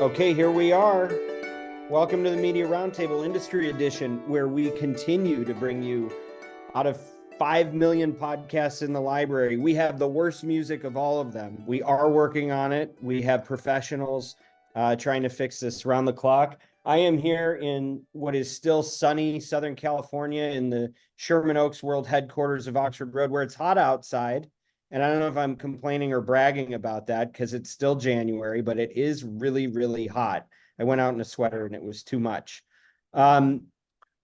Okay, here we are. Welcome to the Media Roundtable Industry Edition, where we continue to bring you out of 5 million podcasts in the library. We have the worst music of all of them. We are working on it. We have professionals trying to fix this around the clock. I am here in what is still sunny Southern California in the Sherman Oaks World Headquarters of Oxford Road, where it's hot outside. And I don't know if I'm complaining or bragging about that because it's still January, but it is really, really hot. I went out in a sweater and it was too much.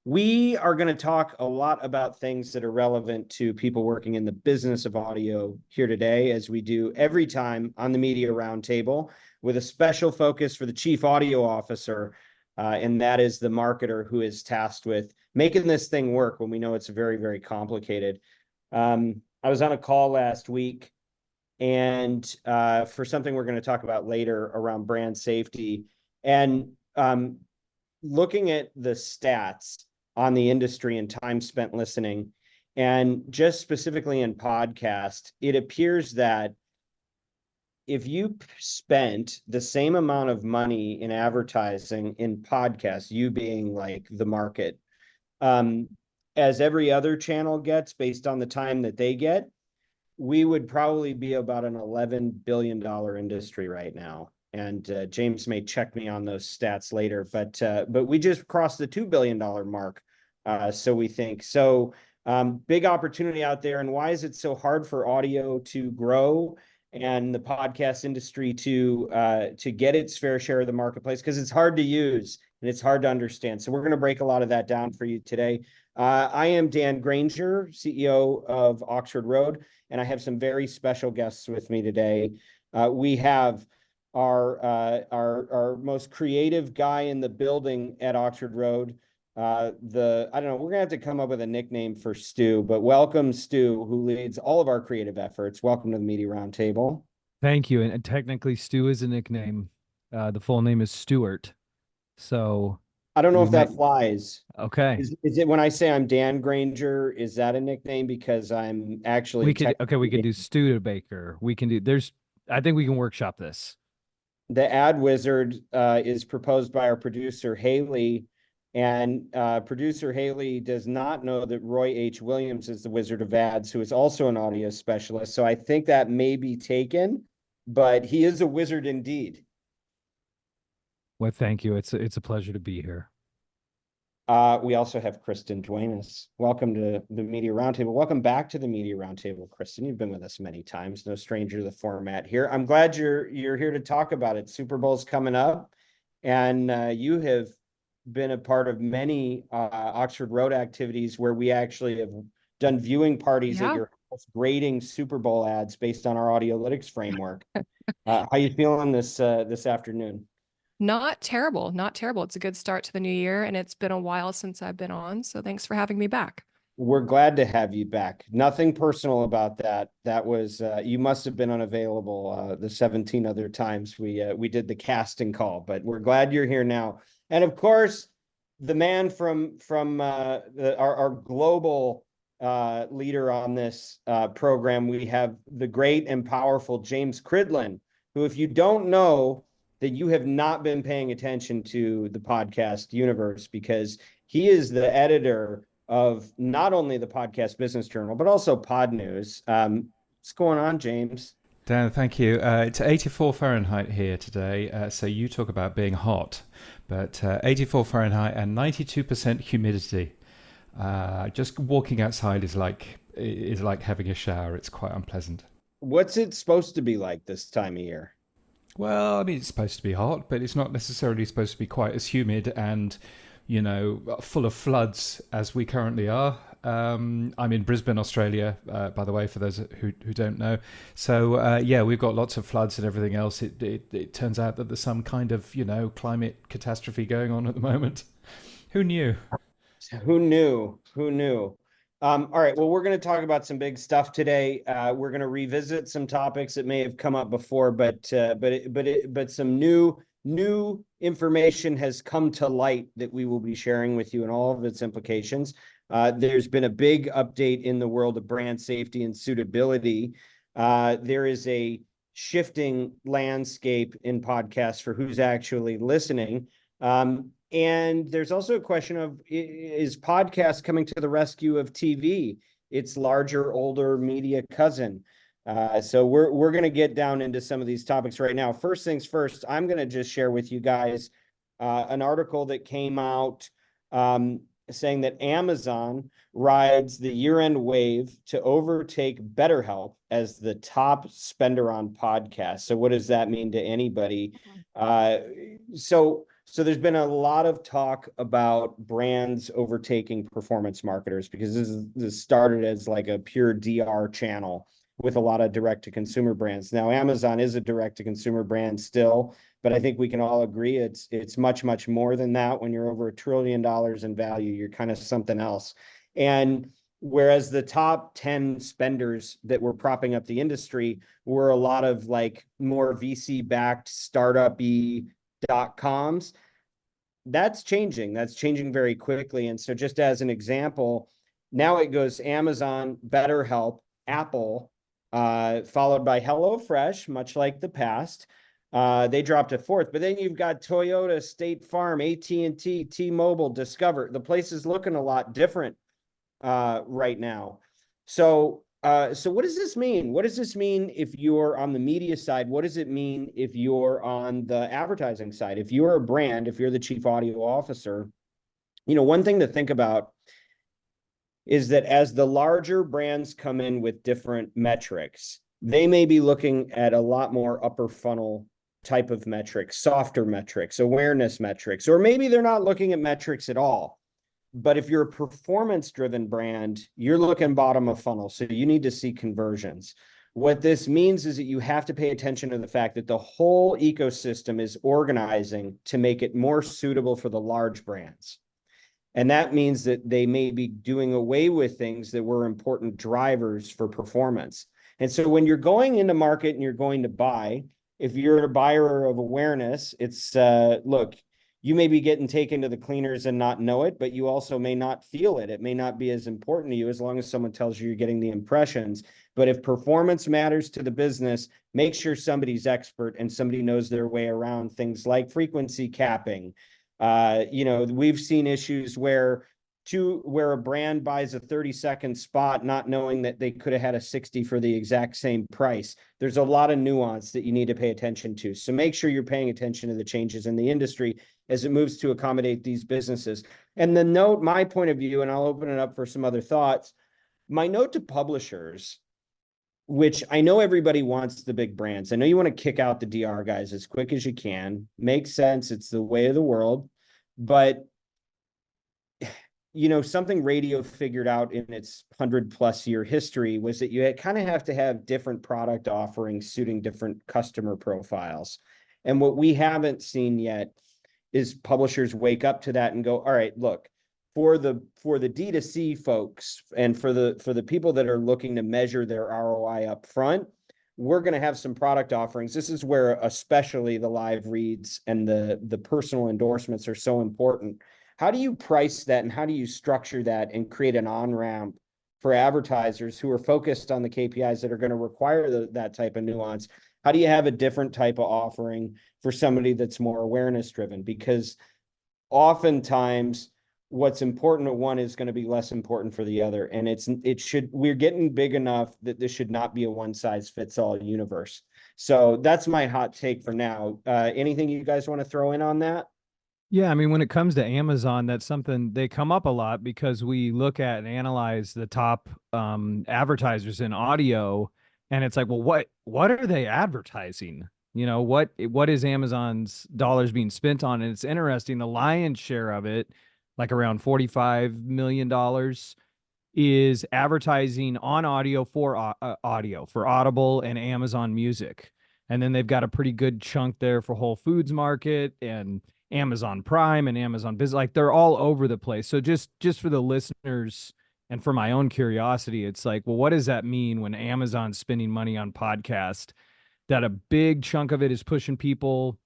We are going to talk a lot about things that are relevant to people working in the business of audio here today, as we do every time on the Media Roundtable, with a special focus for the Chief Audio Officer, and that is the marketer who is tasked with making this thing work when we know it's very, very complicated. I was on a call last week and for something we're going to talk about later around brand safety, and looking at the stats on the industry and time spent listening, and just specifically in podcast, it appears that if you spent the same amount of money in advertising in podcasts, you being like the market, as every other channel gets based on the time that they get, we would probably be about an $11 billion industry right now. And James may check me on those stats later, but we just crossed the $2 billion mark. So we think so. Big opportunity out there. And why is it so hard for audio to grow and the podcast industry to get its fair share of the marketplace? Because it's hard to use and it's hard to understand. So we're going to break a lot of that down for you today. I am Dan Granger, CEO of Oxford Road, and I have some very special guests with me today. We have our most creative guy in the building at Oxford Road. I don't know, we're gonna have to come up with a nickname for Stu, but welcome Stu, who leads all of our creative efforts. Welcome to the Media Roundtable. Thank you. And technically Stu is a nickname. The full name is Stuart. So I don't know we if might. that flies. Okay. Is it when I say I'm Dan Granger, is that a nickname because I'm actually We could do Studebaker. I think we can workshop this. The ad wizard is proposed by our producer Haley, and producer Haley does not know that Roy H. Williams is the Wizard of Ads, who is also an audio specialist. So I think that may be taken, but he is a wizard indeed. Well, thank you. It's a pleasure to be here. We also have Kristen Duenas. Welcome to the Media Roundtable. Welcome back to the Media Roundtable, Kristen. You've been with us many times. No stranger to the format here. I'm glad you're here to talk about it. Super Bowl's coming up, and you have been a part of many Oxford Road activities where we actually have done viewing parties at your house, grading Super Bowl ads based on our audiolytics framework. How you feeling this afternoon? Not terrible, not terrible. It's a good start to the new year, and it's been a while since I've been on, so thanks for having me back. We're glad to have you back. Nothing personal about that. That was you must have been unavailable the 17 other times we did the casting call, but we're glad you're here now. And of course, the man from our global leader on this program, we have the great and powerful James Cridland, who, if you don't know, that you have not been paying attention to the podcast universe, because he is the editor of not only the Podcast Business Journal, but also Podnews. What's going on, James? Dan, thank you. It's 84 Fahrenheit here today. So you talk about being hot, but 84 Fahrenheit and 92% humidity. Just walking outside is like having a shower. It's quite unpleasant. What's it supposed to be like this time of year? Well, I mean, it's supposed to be hot, but it's not necessarily supposed to be quite as humid and, full of floods as we currently are. I'm in Brisbane, Australia, by the way, for those who don't know. So, we've got lots of floods and everything else. It turns out that there's some kind of, climate catastrophe going on at the moment. Who knew? Who knew? All right. Well, we're going to talk about some big stuff today. We're going to revisit some topics that may have come up before, but some new information has come to light that we will be sharing with you and all of its implications. There's been a big update in the world of brand safety and suitability. There is a shifting landscape in podcasts for who's actually listening. And there's also a question of, is podcast coming to the rescue of TV, its larger, older media cousin? So we're going to get down into some of these topics right now. First things first, I'm going to just share with you guys an article that came out saying that Amazon rides the year-end wave to overtake BetterHelp as the top spender on podcasts. So what does that mean to anybody? So there's been a lot of talk about brands overtaking performance marketers, because this started as like a pure DR channel with a lot of direct-to-consumer brands. Now, Amazon is a direct-to-consumer brand still, but I think we can all agree it's much, much more than that. When you're over $1 trillion in value, you're kind of something else. And whereas the top 10 spenders that were propping up the industry were a lot of like more VC-backed startup-y .coms, that's changing. That's changing very quickly. And so just as an example, now it goes Amazon, BetterHelp, Apple, followed by HelloFresh, much like the past. They dropped a fourth, but then you've got Toyota, State Farm, AT&T, T-Mobile, Discover. The place is looking a lot different right now. So what does this mean? What does this mean if you're on the media side? What does it mean if you're on the advertising side? If you're a brand, if you're the chief audio officer, one thing to think about is that as the larger brands come in with different metrics, they may be looking at a lot more upper funnel type of metrics, softer metrics, awareness metrics, or maybe they're not looking at metrics at all. But if you're a performance-driven brand, you're looking bottom of funnel, so you need to see conversions. What this means is that you have to pay attention to the fact that the whole ecosystem is organizing to make it more suitable for the large brands. And that means that they may be doing away with things that were important drivers for performance. And so when you're going into market and you're going to buy, if you're a buyer of awareness, it's, look, you may be getting taken to the cleaners and not know it, but you also may not feel it. It may not be as important to you as long as someone tells you you're getting the impressions. But if performance matters to the business, make sure somebody's expert and somebody knows their way around things like frequency capping. We've seen issues where a brand buys a 30-second spot, not knowing that they could have had a 60 for the exact same price. There's a lot of nuance that you need to pay attention to. So make sure you're paying attention to the changes in the industry as it moves to accommodate these businesses. And my point of view, and I'll open it up for some other thoughts, my note to publishers, which I know everybody wants the big brands. I know you want to kick out the DR guys as quick as you can. Makes sense. It's the way of the world. But something radio figured out in its 100+ year history was that you kind of have to have different product offerings suiting different customer profiles. And what we haven't seen yet is publishers wake up to that and go, all right, look, for the D2C folks and for the people that are looking to measure their ROI up front, we're going to have some product offerings. This is where especially the live reads and the personal endorsements are so important. How do you price that and how do you structure that and create an on-ramp for advertisers who are focused on the KPIs that are going to require that type of nuance? How do you have a different type of offering for somebody that's more awareness driven? Because oftentimes what's important to one is going to be less important for the other. And we're getting big enough that this should not be a one size fits all universe. So that's my hot take for now. Anything you guys want to throw in on that? Yeah, I mean, when it comes to Amazon, that's something they come up a lot because we look at and analyze the top advertisers in audio, and it's like, well, what are they advertising? What is Amazon's dollars being spent on? And it's interesting, the lion's share of it, like around $45 million, is advertising on audio for Audible and Amazon Music. And then they've got a pretty good chunk there for Whole Foods Market and Amazon Prime and Amazon Business. Like, they're all over the place. So just for the listeners and for my own curiosity, it's like, well, what does that mean when Amazon's spending money on podcast? That a big chunk of it is pushing people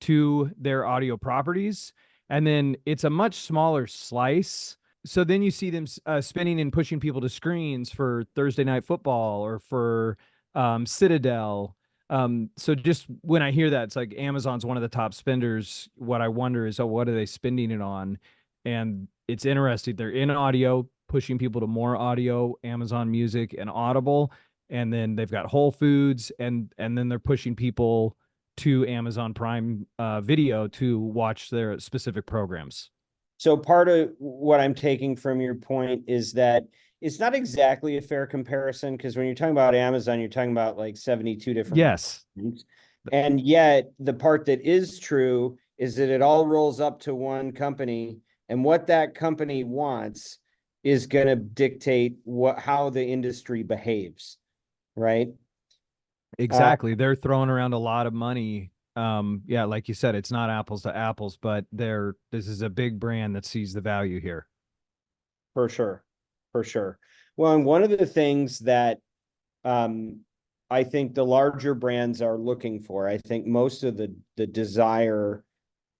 to their audio properties, and then it's a much smaller slice. So then you see them spending and pushing people to screens for Thursday Night Football or for Citadel. So just when I hear that, it's like Amazon's one of the top spenders. What I wonder is, oh, what are they spending it on? And it's interesting. They're in audio, pushing people to more audio, Amazon Music and Audible. And then they've got Whole Foods, and then they're pushing people to Amazon Prime Video to watch their specific programs. So part of what I'm taking from your point is that it's not exactly a fair comparison, because when you're talking about Amazon, you're talking about like 72 different Yes. things. And yet the part that is true is that it all rolls up to one company, and what that company wants is going to dictate how the industry behaves, right? Exactly. They're throwing around a lot of money. Yeah, like you said, it's not apples to apples, but this is a big brand that sees the value here. For sure. For sure. Well, and one of the things that I think the larger brands are looking for, I think most of the desire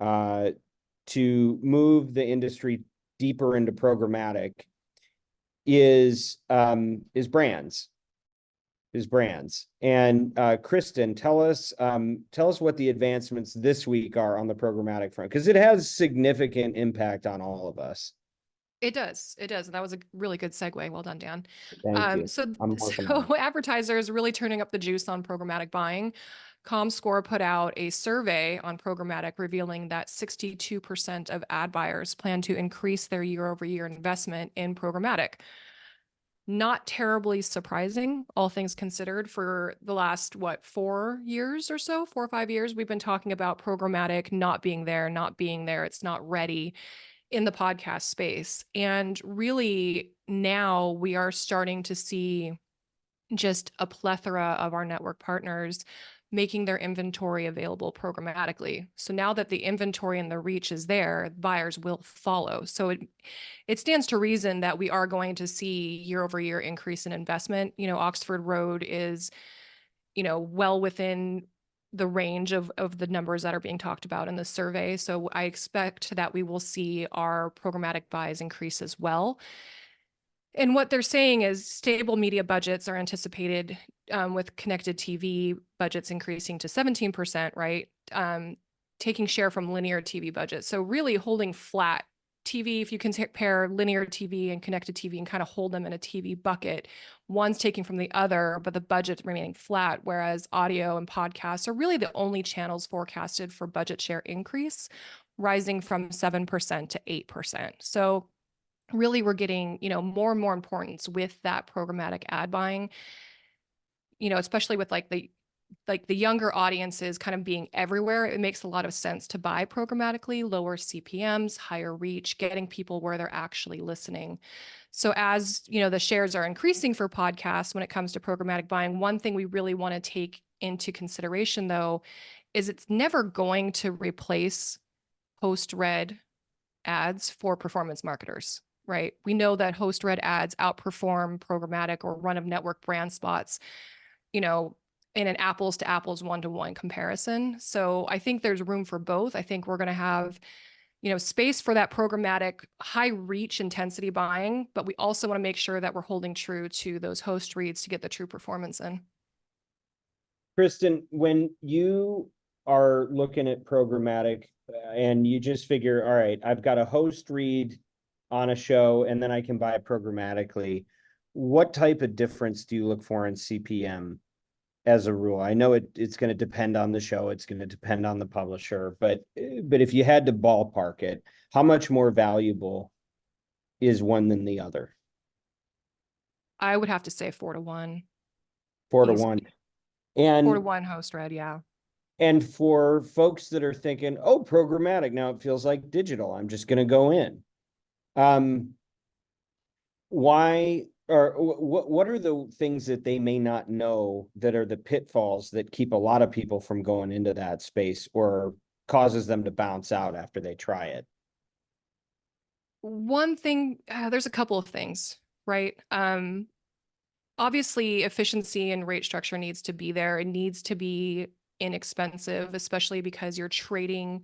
to move the industry deeper into programmatic is brands. And Kristen, tell us what the advancements this week are on the programmatic front, because it has significant impact on all of us. It does. It does. And that was a really good segue. Well done, Dan. Thank you. So, I'm working on it. advertisers really turning up the juice on programmatic buying. ComScore put out a survey on programmatic revealing that 62% of ad buyers plan to increase their year-over-year investment in programmatic. Not terribly surprising, all things considered. For the last, 4 years or so, 4 or 5 years, we've been talking about programmatic not being there. It's not ready in the podcast space. And really now we are starting to see just a plethora of our network partners making their inventory available programmatically. So now that the inventory and the reach is there, buyers will follow. So it stands to reason that we are going to see year over year increase in investment. Oxford Road is, well within the range of the numbers that are being talked about in the survey. So I expect that we will see our programmatic buys increase as well. And what they're saying is stable media budgets are anticipated, with connected TV budgets increasing to 17%, right? Taking share from linear TV budgets. So really holding flat TV, if you can compare linear TV and connected TV and kind of hold them in a TV bucket, one's taking from the other, but the budget remaining flat, whereas audio and podcasts are really the only channels forecasted for budget share increase, rising from 7% to 8%. So really we're getting, more and more importance with that programmatic ad buying, especially with like the younger audiences kind of being everywhere. It makes a lot of sense to buy programmatically, lower CPMs, higher reach, getting people where they're actually listening. So as, the shares are increasing for podcasts when it comes to programmatic buying, one thing we really want to take into consideration though, is it's never going to replace host-read ads for performance marketers. Right? We know that host-read ads outperform programmatic or run-of-network brand spots, in an apples to apples, one-to-one comparison. So I think there's room for both. I think we're going to have, space for that programmatic high reach intensity buying, but we also want to make sure that we're holding true to those host reads to get the true performance in. Kristen, when you are looking at programmatic and you just figure, all right, I've got a host read on a show and then I can buy it programmatically, what type of difference do you look for in CPM as a rule? I know it's going to depend on the show, it's going to depend on the publisher, but if you had to ballpark it, how much more valuable is one than the other? I would have to say 4 to 1. 4 to 1. And 4 to 1 host read, yeah. And for folks that are thinking, oh, programmatic, now it feels like digital, I'm just going to go in. Why, or what are the things that they may not know that are the pitfalls that keep a lot of people from going into that space or causes them to bounce out after they try it? One thing, there's a couple of things, right? Obviously efficiency and rate structure needs to be there. It needs to be inexpensive, especially because you're trading,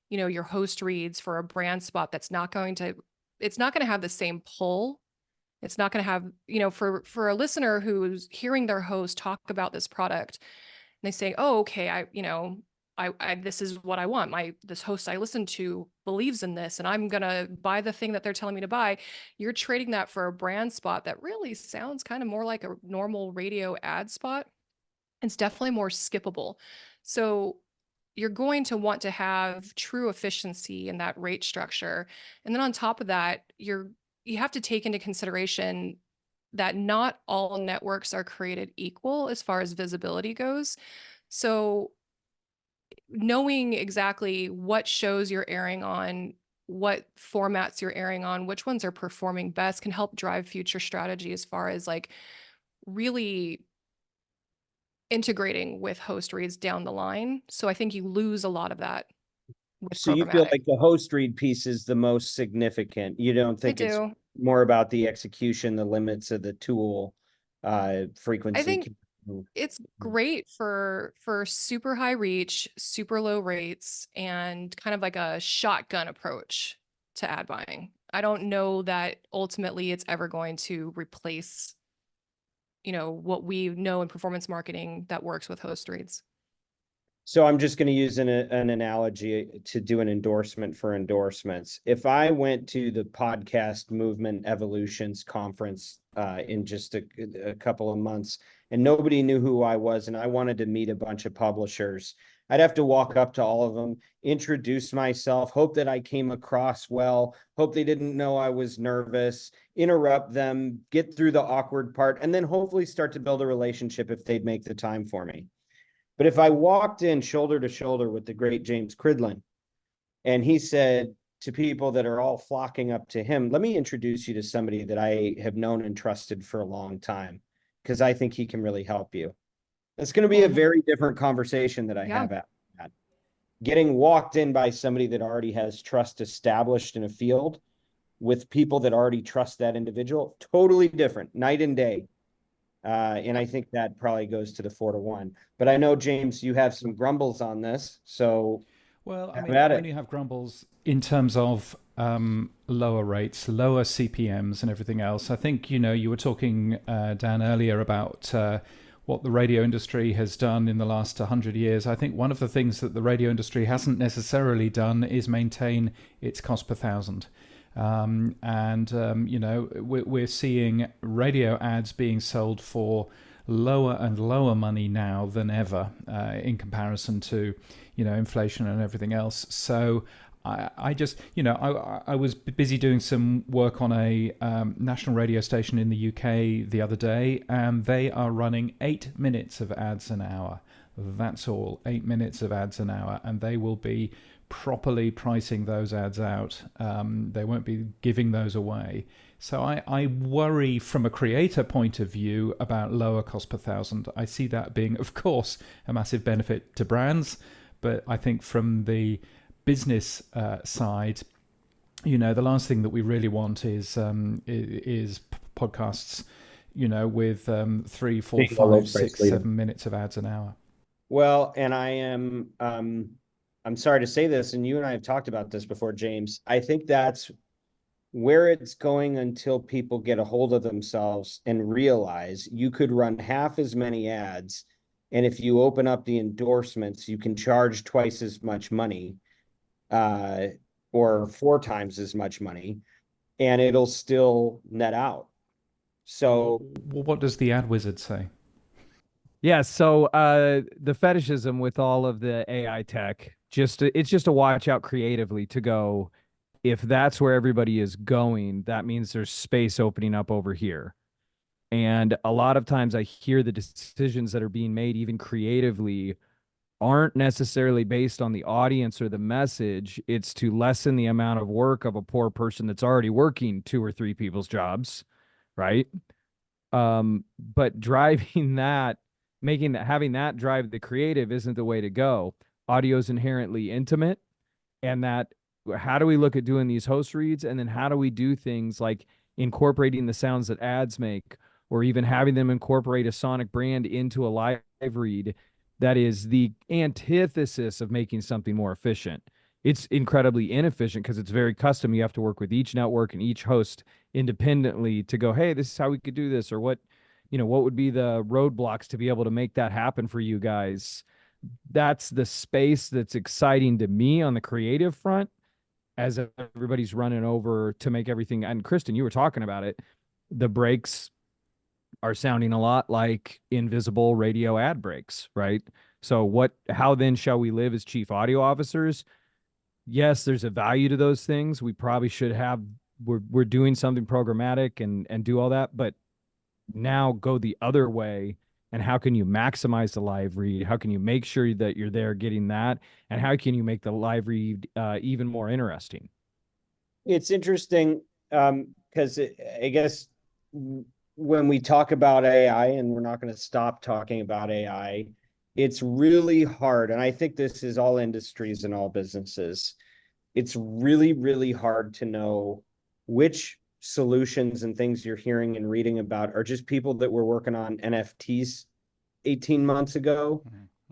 your host reads for a brand spot that's not going to have the same pull. It's not going to have, for a listener who's hearing their host talk about this product, they say, oh, okay, this is what I want. This host I listen to believes in this, and I'm gonna buy the thing that they're telling me to buy. You're trading that for a brand spot that really sounds kind of more like a normal radio ad spot. It's definitely more skippable. So you're going to want to have true efficiency in that rate structure. And then on top of that, you have to take into consideration that not all networks are created equal as far as visibility goes. So knowing exactly what shows you're airing on, what formats you're airing on, which ones are performing best can help drive future strategy as far as like really integrating with host reads down the line. So I think you lose a lot of that with So you feel programmatic. like the host read piece is the most significant. You don't think it's do. more about the execution, the limits of the tool, frequency. I think it's great for super high reach, super low rates, and kind of like a shotgun approach to ad buying. I don't know that ultimately it's ever going to replace, what we know in performance marketing that works with host reads. So I'm just going to use an analogy to do an endorsement for endorsements. If I went to the podcast movement evolutions conference in just a couple of months and nobody knew who I was and I wanted to meet a bunch of publishers, I'd have to walk up to all of them, introduce myself, hope that I came across well, hope they didn't know I was nervous, interrupt them, get through the awkward part, and then hopefully start to build a relationship if they'd make the time for me. But if I walked in shoulder to shoulder with the great James Cridland, and he said to people that are all flocking up to him, let me introduce you to somebody that I have known and trusted for a long time, because I think he can really help you. It's going to be a very different conversation that I have after that. Getting walked in by somebody that already has trust established in a field with people that already trust that individual, totally different, night and day. And I think that probably goes to the 4-to-1. But I know, James, you have some grumbles on this. So, well, I mean, I only have grumbles in terms of lower rates, lower CPMs, and everything else. I think, you were talking, Dan, earlier about what the radio industry has done in the last 100 years. I think one of the things that the radio industry hasn't necessarily done is maintain its cost per thousand. We're seeing radio ads being sold for lower and lower money now than ever in comparison to, inflation and everything else. So I just, I was busy doing some work on a national radio station in the UK the other day, and they are running 8 minutes of ads an hour. That's all, 8 minutes of ads an hour, and they will be properly pricing those ads out. They won't be giving those away. So I worry from a creator point of view about lower cost per thousand. I see that being, of course, a massive benefit to brands, but I think from the business side, the last thing that we really want is podcasts, with 3, 4, 5, 6, 7 minutes of ads an hour. Well, and I'm sorry to say this, and you and I have talked about this before, James. I think that's where it's going until people get a hold of themselves and realize you could run half as many ads. And if you open up the endorsements, you can charge twice as much money or 4 times as much money, and it'll still net out. So what does the ad wizard say? Yeah, so the fetishism with all of the AI tech, it's just a watch out creatively to go, if that's where everybody is going, that means there's space opening up over here. And a lot of times I hear the decisions that are being made, even creatively, aren't necessarily based on the audience or the message. It's to lessen the amount of work of a poor person that's already working 2 or 3 people's jobs, right? But driving that, having that drive the creative isn't the way to go. Audio is inherently intimate, and that how do we look at doing these host reads, and then how do we do things like incorporating the sounds that ads make, or even having them incorporate a sonic brand into a live read that is the antithesis of making something more efficient. It's incredibly inefficient because it's very custom. You have to work with each network and each host independently to go, hey, this is how we could do this, or what what would be the roadblocks to be able to make that happen for you guys? That's the space that's exciting to me on the creative front, as everybody's running over to make everything. And Kristen, you were talking about it. The breaks are sounding a lot like invisible radio ad breaks, right? So how then shall we live as chief audio officers? Yes, there's a value to those things. We probably should have, we're doing something programmatic and do all that, but now go the other way. And how can you maximize the live read? How can you make sure that you're there getting that? And how can you make the live read even more interesting? It's interesting because I guess when we talk about AI, and we're not going to stop talking about AI, it's really hard. And I think this is all industries and all businesses. It's really, really hard to know which solutions and things you're hearing and reading about are just people that were working on NFTs 18 months ago.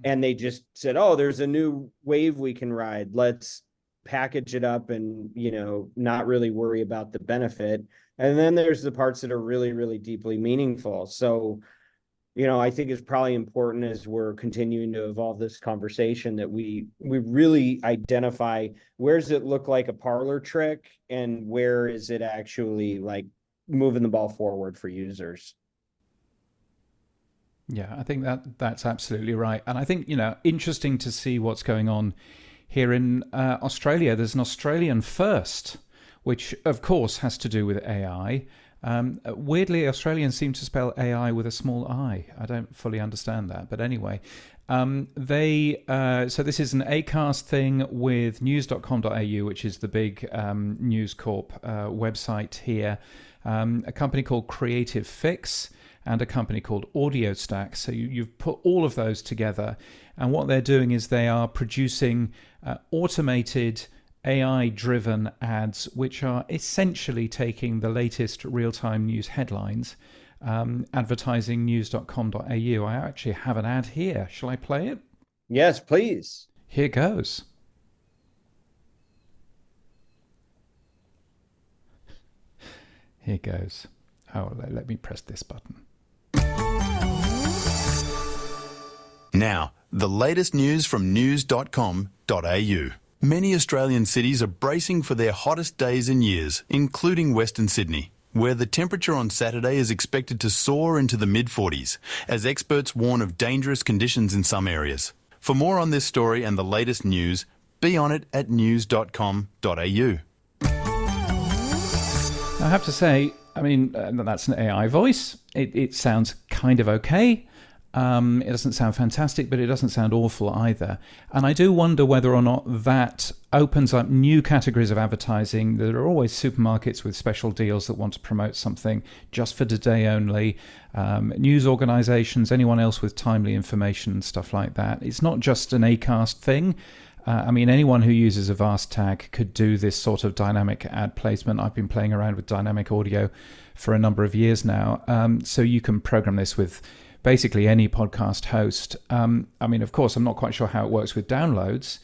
And they just said, oh, there's a new wave we can ride. Let's package it up and, not really worry about the benefit. And then there's the parts that are really, really deeply meaningful. So, I think it's probably important as we're continuing to evolve this conversation that we really identify, where does it look like a parlor trick and where is it actually like moving the ball forward for users? Yeah, I think that's absolutely right. And I think, interesting to see what's going on here in Australia. There's an Australian first, which of course has to do with AI. Weirdly, Australians seem to spell AI with a small I. I don't fully understand that, but anyway, so this is an Acast thing with news.com.au, which is the big News Corp website here. A company called Creative Fix and a company called Audio Stack. So you've put all of those together, and what they're doing is they are producing automated AI-driven ads, which are essentially taking the latest real-time news headlines, advertising news.com.au. I actually have an ad here. Shall I play it? Yes, please. Here goes. Here goes. Oh, let me press this button. Now, the latest news from news.com.au. Many Australian cities are bracing for their hottest days in years, including Western Sydney, where the temperature on Saturday is expected to soar into the mid-40s, as experts warn of dangerous conditions in some areas. For more on this story and the latest news, be on it at news.com.au. I have to say, that's an AI voice. It sounds kind of okay. It doesn't sound fantastic, but it doesn't sound awful either. And I do wonder whether or not that opens up new categories of advertising. There are always supermarkets with special deals that want to promote something just for today only. News organizations, anyone else with timely information and stuff like that. It's not just an Acast thing. Anyone who uses a Avast tag could do this sort of dynamic ad placement. I've been playing around with dynamic audio for a number of years now. So you can program this with basically any podcast host. Of course, I'm not quite sure how it works with downloads,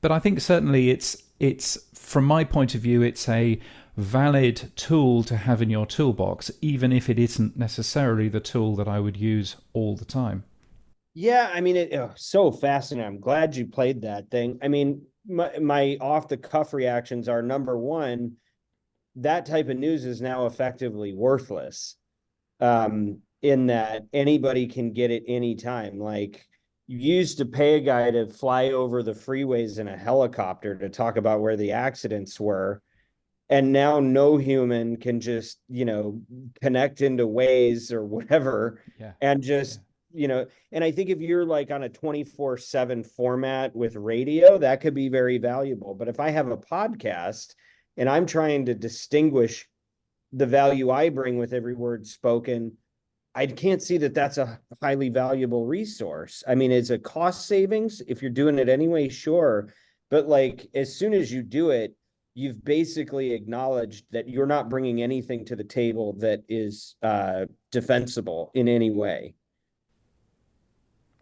but I think certainly it's from my point of view, it's a valid tool to have in your toolbox, even if it isn't necessarily the tool that I would use all the time. Yeah, it's so fascinating. I'm glad you played that thing. My off-the-cuff reactions are, number one, that type of news is now effectively worthless. In that anybody can get it anytime. Like, you used to pay a guy to fly over the freeways in a helicopter to talk about where the accidents were. And now no human can just, connect into Waze or whatever. Yeah. And just, and I think if you're like on a 24/7 format with radio, that could be very valuable. But if I have a podcast and I'm trying to distinguish the value I bring with every word spoken, I can't see that that's a highly valuable resource. It's a cost savings. If you're doing it anyway, sure. But like, as soon as you do it, you've basically acknowledged that you're not bringing anything to the table that is defensible in any way.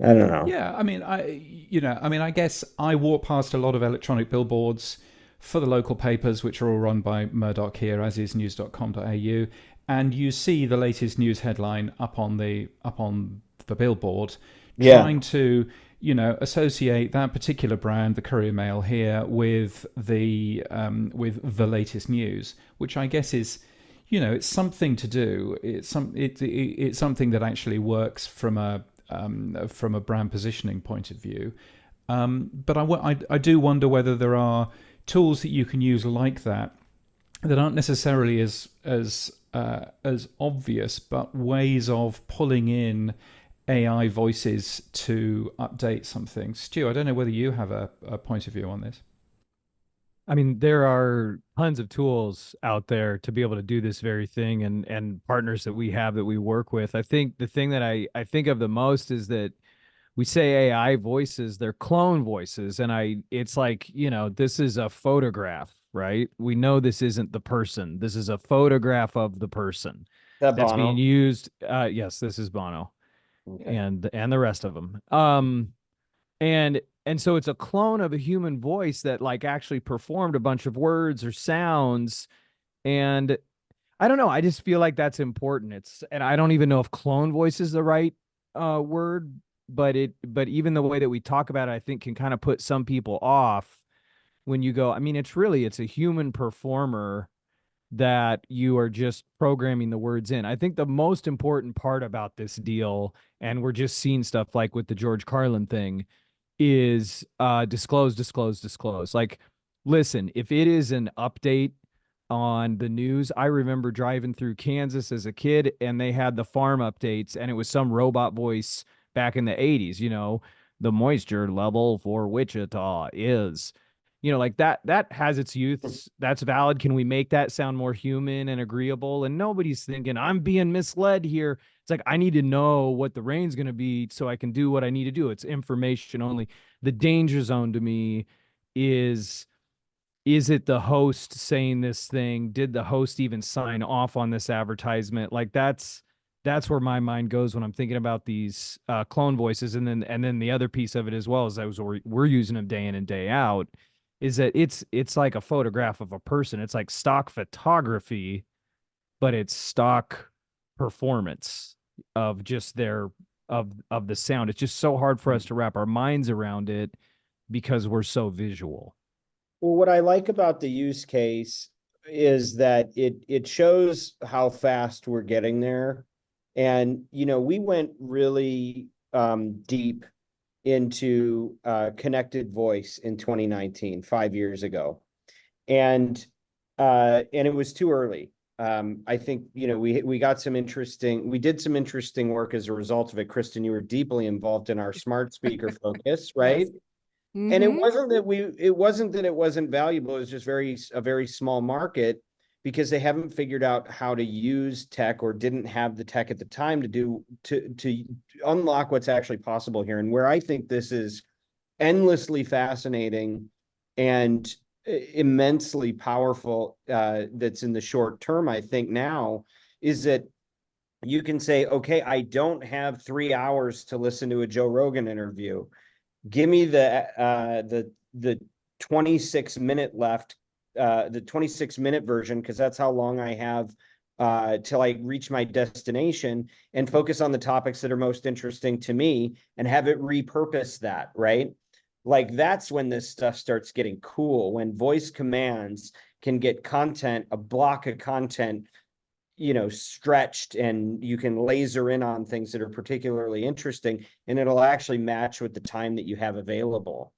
I don't know. Yeah, I guess I walk past a lot of electronic billboards for the local papers, which are all run by Murdoch here, as is news.com.au. and you see the latest news headline up on the billboard, Yeah. trying to associate that particular brand, the Courier Mail here, with the latest news, which I guess is, it's something to do. It's something that actually works from a brand positioning point of view. But I do wonder whether there are tools that you can use like that aren't necessarily as obvious, but ways of pulling in AI voices to update something. Stu, I don't know whether you have a point of view on this. I mean, there are tons of tools out there to be able to do this very thing, and partners that we have that we work with. I think the thing that I think of the most is that we say AI voices, they're clone voices. And it's like, this is a photograph, right? We know this isn't the person. This is a photograph of the person That that's Bono. being used. Yes, this is Bono. Okay. And the rest of them. And so it's a clone of a human voice that like actually performed a bunch of words or sounds. And I don't know, I just feel like that's important. And I don't even know if clone voice is the right word, but even the way that we talk about it, I think, can kind of put some people off when you go, I mean, it's a human performer that you are just programming the words in. I think the most important part about this deal, and we're just seeing stuff like with the George Carlin thing, is disclose. Like, listen, if it is an update on the news, I remember driving through Kansas as a kid and they had the farm updates and it was some robot voice back in the 80s, the moisture level for Wichita is, like that has its youths. That's valid. Can we make that sound more human and agreeable? And nobody's thinking I'm being misled here. It's like, I need to know what the rain's going to be so I can do what I need to do. It's information only. The danger zone to me is it the host saying this thing? Did the host even sign off on this advertisement? Like that's where my mind goes when I'm thinking about these clone voices. And then the other piece of it as well is we're using them day in and day out, is that it's like a photograph of a person. It's like stock photography, but it's stock performance of just of the sound. It's just so hard for us to wrap our minds around it because we're so visual. Well, what I like about the use case is that it shows how fast we're getting there. And, we went really deep into connected voice in 2019, 5 years ago. And it was too early. I think, we did some interesting work as a result of it. Kristen, you were deeply involved in our smart speaker focus, right? Yes. And it Mhm. wasn't that it wasn't valuable. It was just a very small market because they haven't figured out how to use tech or didn't have the tech at the time to unlock what's actually possible here. And where I think this is endlessly fascinating and immensely powerful, that's in the short term, I think now, is that you can say, okay, I don't have 3 hours to listen to a Joe Rogan interview. Give me the 26-minute left, the 26-minute version, because that's how long I have till I reach my destination, and focus on the topics that are most interesting to me and have it repurpose that, right? Like, that's when this stuff starts getting cool, when voice commands can get content, a block of content, stretched, and you can laser in on things that are particularly interesting, and it'll actually match with the time that you have available.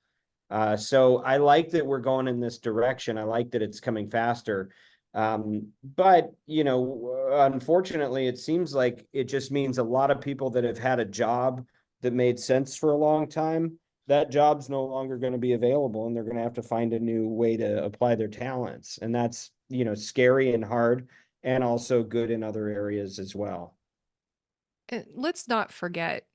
So I like that we're going in this direction. I like that it's coming faster. But, unfortunately, it seems like it just means a lot of people that have had a job that made sense for a long time, that job's no longer going to be available, and they're going to have to find a new way to apply their talents. And that's, scary and hard, and also good in other areas as well. And let's not forget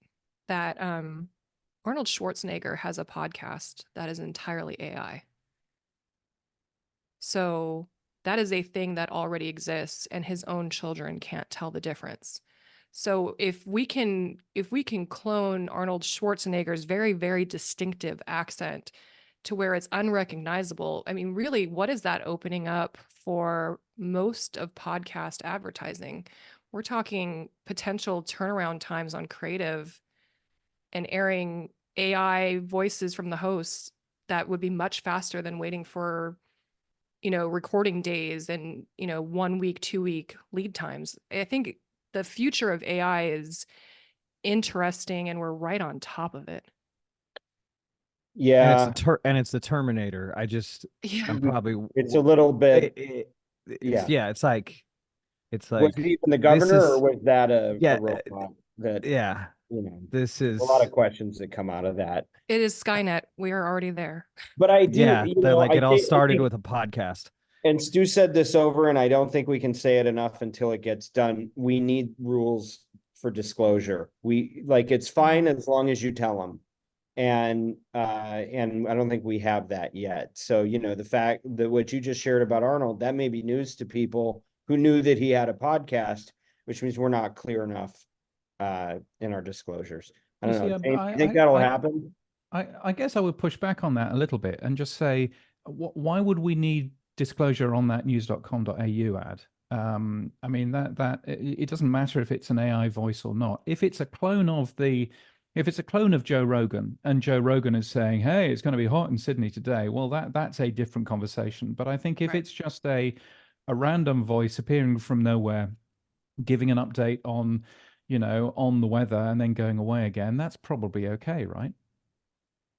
that Arnold Schwarzenegger has a podcast that is entirely AI. So that is a thing that already exists, and his own children can't tell the difference. So if we can clone Arnold Schwarzenegger's very, very distinctive accent to where it's unrecognizable, I mean, really, what is that opening up for most of podcast advertising? We're talking potential turnaround times on creative and airing AI voices from the hosts that would be much faster than waiting for, recording days and, 1 week, 2 week lead times. I think the future of AI is interesting and we're right on top of it. Yeah, And it's the Terminator. Yeah. I'm probably it's a little bit. it's, yeah, it's like Was it even the this governor, or is was that a yeah robot that, yeah this a lot is of questions that come out of that. It is Skynet. We are already there. But I do, yeah that like it all I started think, with a podcast. and Stu said this over, and I don't think we can say it enough until it gets done. We need rules for disclosure. It's fine as long as you tell them. And I don't think we have that yet. So, the fact that what you just shared about Arnold, that may be news to people who knew that he had a podcast, which means we're not clear enough in our disclosures. I don't know. James, you think that'll happen? I guess I would push back on that a little bit and just say, why would we need disclosure on that news.com.au ad? I mean, that it doesn't matter if it's an AI voice or not. If it's a clone of Joe Rogan, and Joe Rogan is saying, "Hey, it's going to be hot in Sydney today," well, that's a different conversation. But I think if it's just a random voice appearing from nowhere, giving an update on, on the weather and then going away again, that's probably okay, right?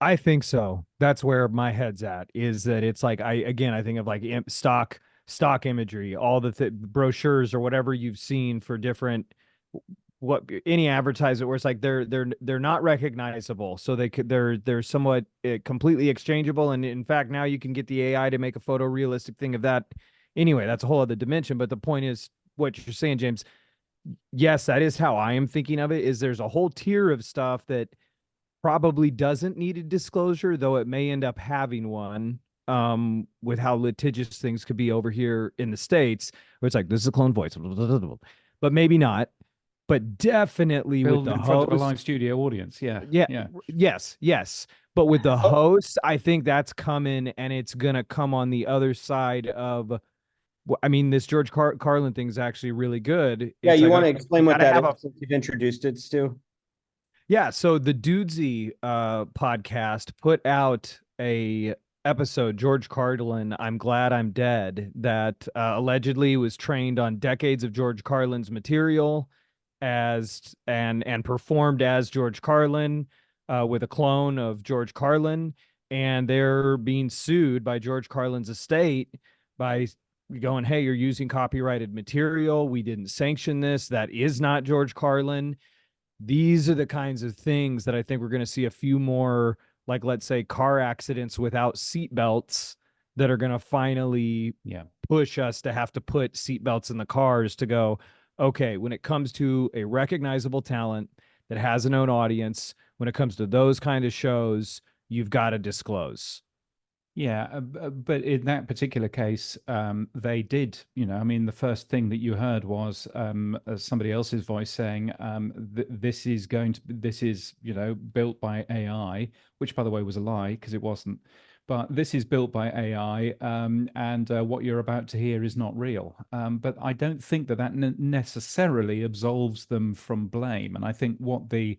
I think so. That's where my head's at, is that it's like, I think of like stock imagery, all the brochures or whatever you've seen for different any advertiser where it's like they're not recognizable, so they're somewhat completely exchangeable, and in fact now you can get the AI to make a photorealistic thing of that. Anyway, that's a whole other dimension, but the point is what you're saying, James. Yes, that is how I am thinking of it, is there's a whole tier of stuff that probably doesn't need a disclosure, though it may end up having one, with how litigious things could be over here in the States, where it's like, this is a clone voice, but maybe not. But definitely Build with the in front of a host, live studio audience. Yeah. yes. But with the host, I think that's coming, and it's gonna come on the other side of. I mean, this George Carlin thing is actually really good. Yeah, It's you like, want to okay, explain we what gotta that have is since you've introduced it, Stu? Yeah, so the Dudesy podcast put out a episode, George Carlin, I'm Glad I'm Dead, that allegedly was trained on decades of George Carlin's material as and performed as George Carlin, with a clone of George Carlin, and they're being sued by George Carlin's estate by going, "Hey, you're using copyrighted material. We didn't sanction this. That is not George Carlin." These are the kinds of things that I think we're going to see a few more, like, let's say, car accidents without seatbelts, that are going to finally push us to have to put seatbelts in the cars to go, okay, when it comes to a recognizable talent that has a known audience, when it comes to those kind of shows, you've got to disclose. Yeah, but in that particular case, they did, I mean, the first thing that you heard was somebody else's voice saying, this is built by AI, which, by the way, was a lie, because it wasn't. But this is built by AI, and what you're about to hear is not real. But I don't think that necessarily absolves them from blame. And I think what the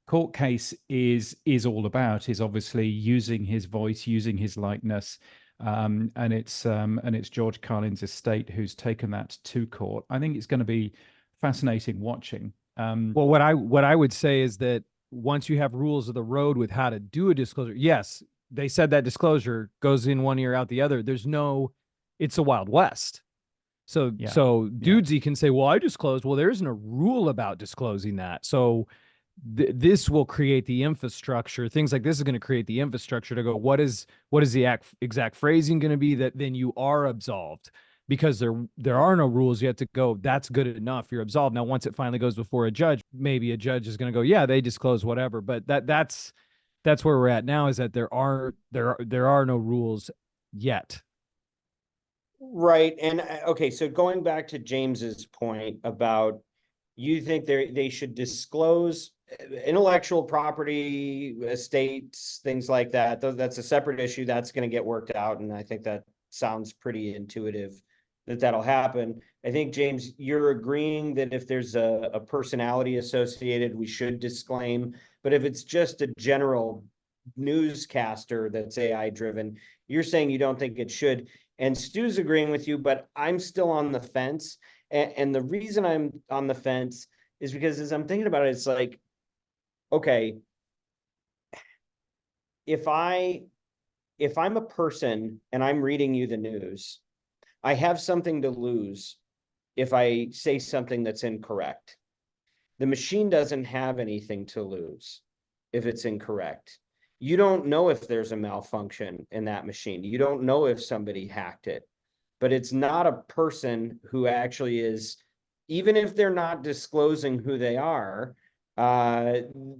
court case is all about is obviously using his voice, using his likeness, and it's George Carlin's estate who's taken that to court. I think it's going to be fascinating watching. Well, what I would say is that once you have rules of the road with how to do a disclosure, yes, they said that disclosure goes in one ear out the other. It's a Wild West. So Dudesy can say, well, I disclosed. Well, there isn't a rule about disclosing that. So this will create the infrastructure. Things like this is going to create the infrastructure to go, what is the exact phrasing going to be that then you are absolved, because there are no rules yet to go, that's good enough, you're absolved. Now, once it finally goes before a judge, maybe a judge is going to go, yeah, they disclose whatever. But that's where we're at now, is that there are no rules yet. Right. And okay, so going back to James's point about, you think they should disclose intellectual property, estates, things like that. That's a separate issue that's going to get worked out. And I think that sounds pretty intuitive that that'll happen. I think, James, you're agreeing that if there's a personality associated, we should disclaim. But if it's just a general newscaster that's AI driven, you're saying you don't think it should. And Stu's agreeing with you, but I'm still on the fence. And the reason I'm on the fence is because as I'm thinking about it, it's like, okay, if I'm a person and I'm reading you the news, I have something to lose if I say something that's incorrect. The machine doesn't have anything to lose if it's incorrect. You don't know if there's a malfunction in that machine. You don't know if somebody hacked it, but it's not a person who actually is, even if they're not disclosing who they are,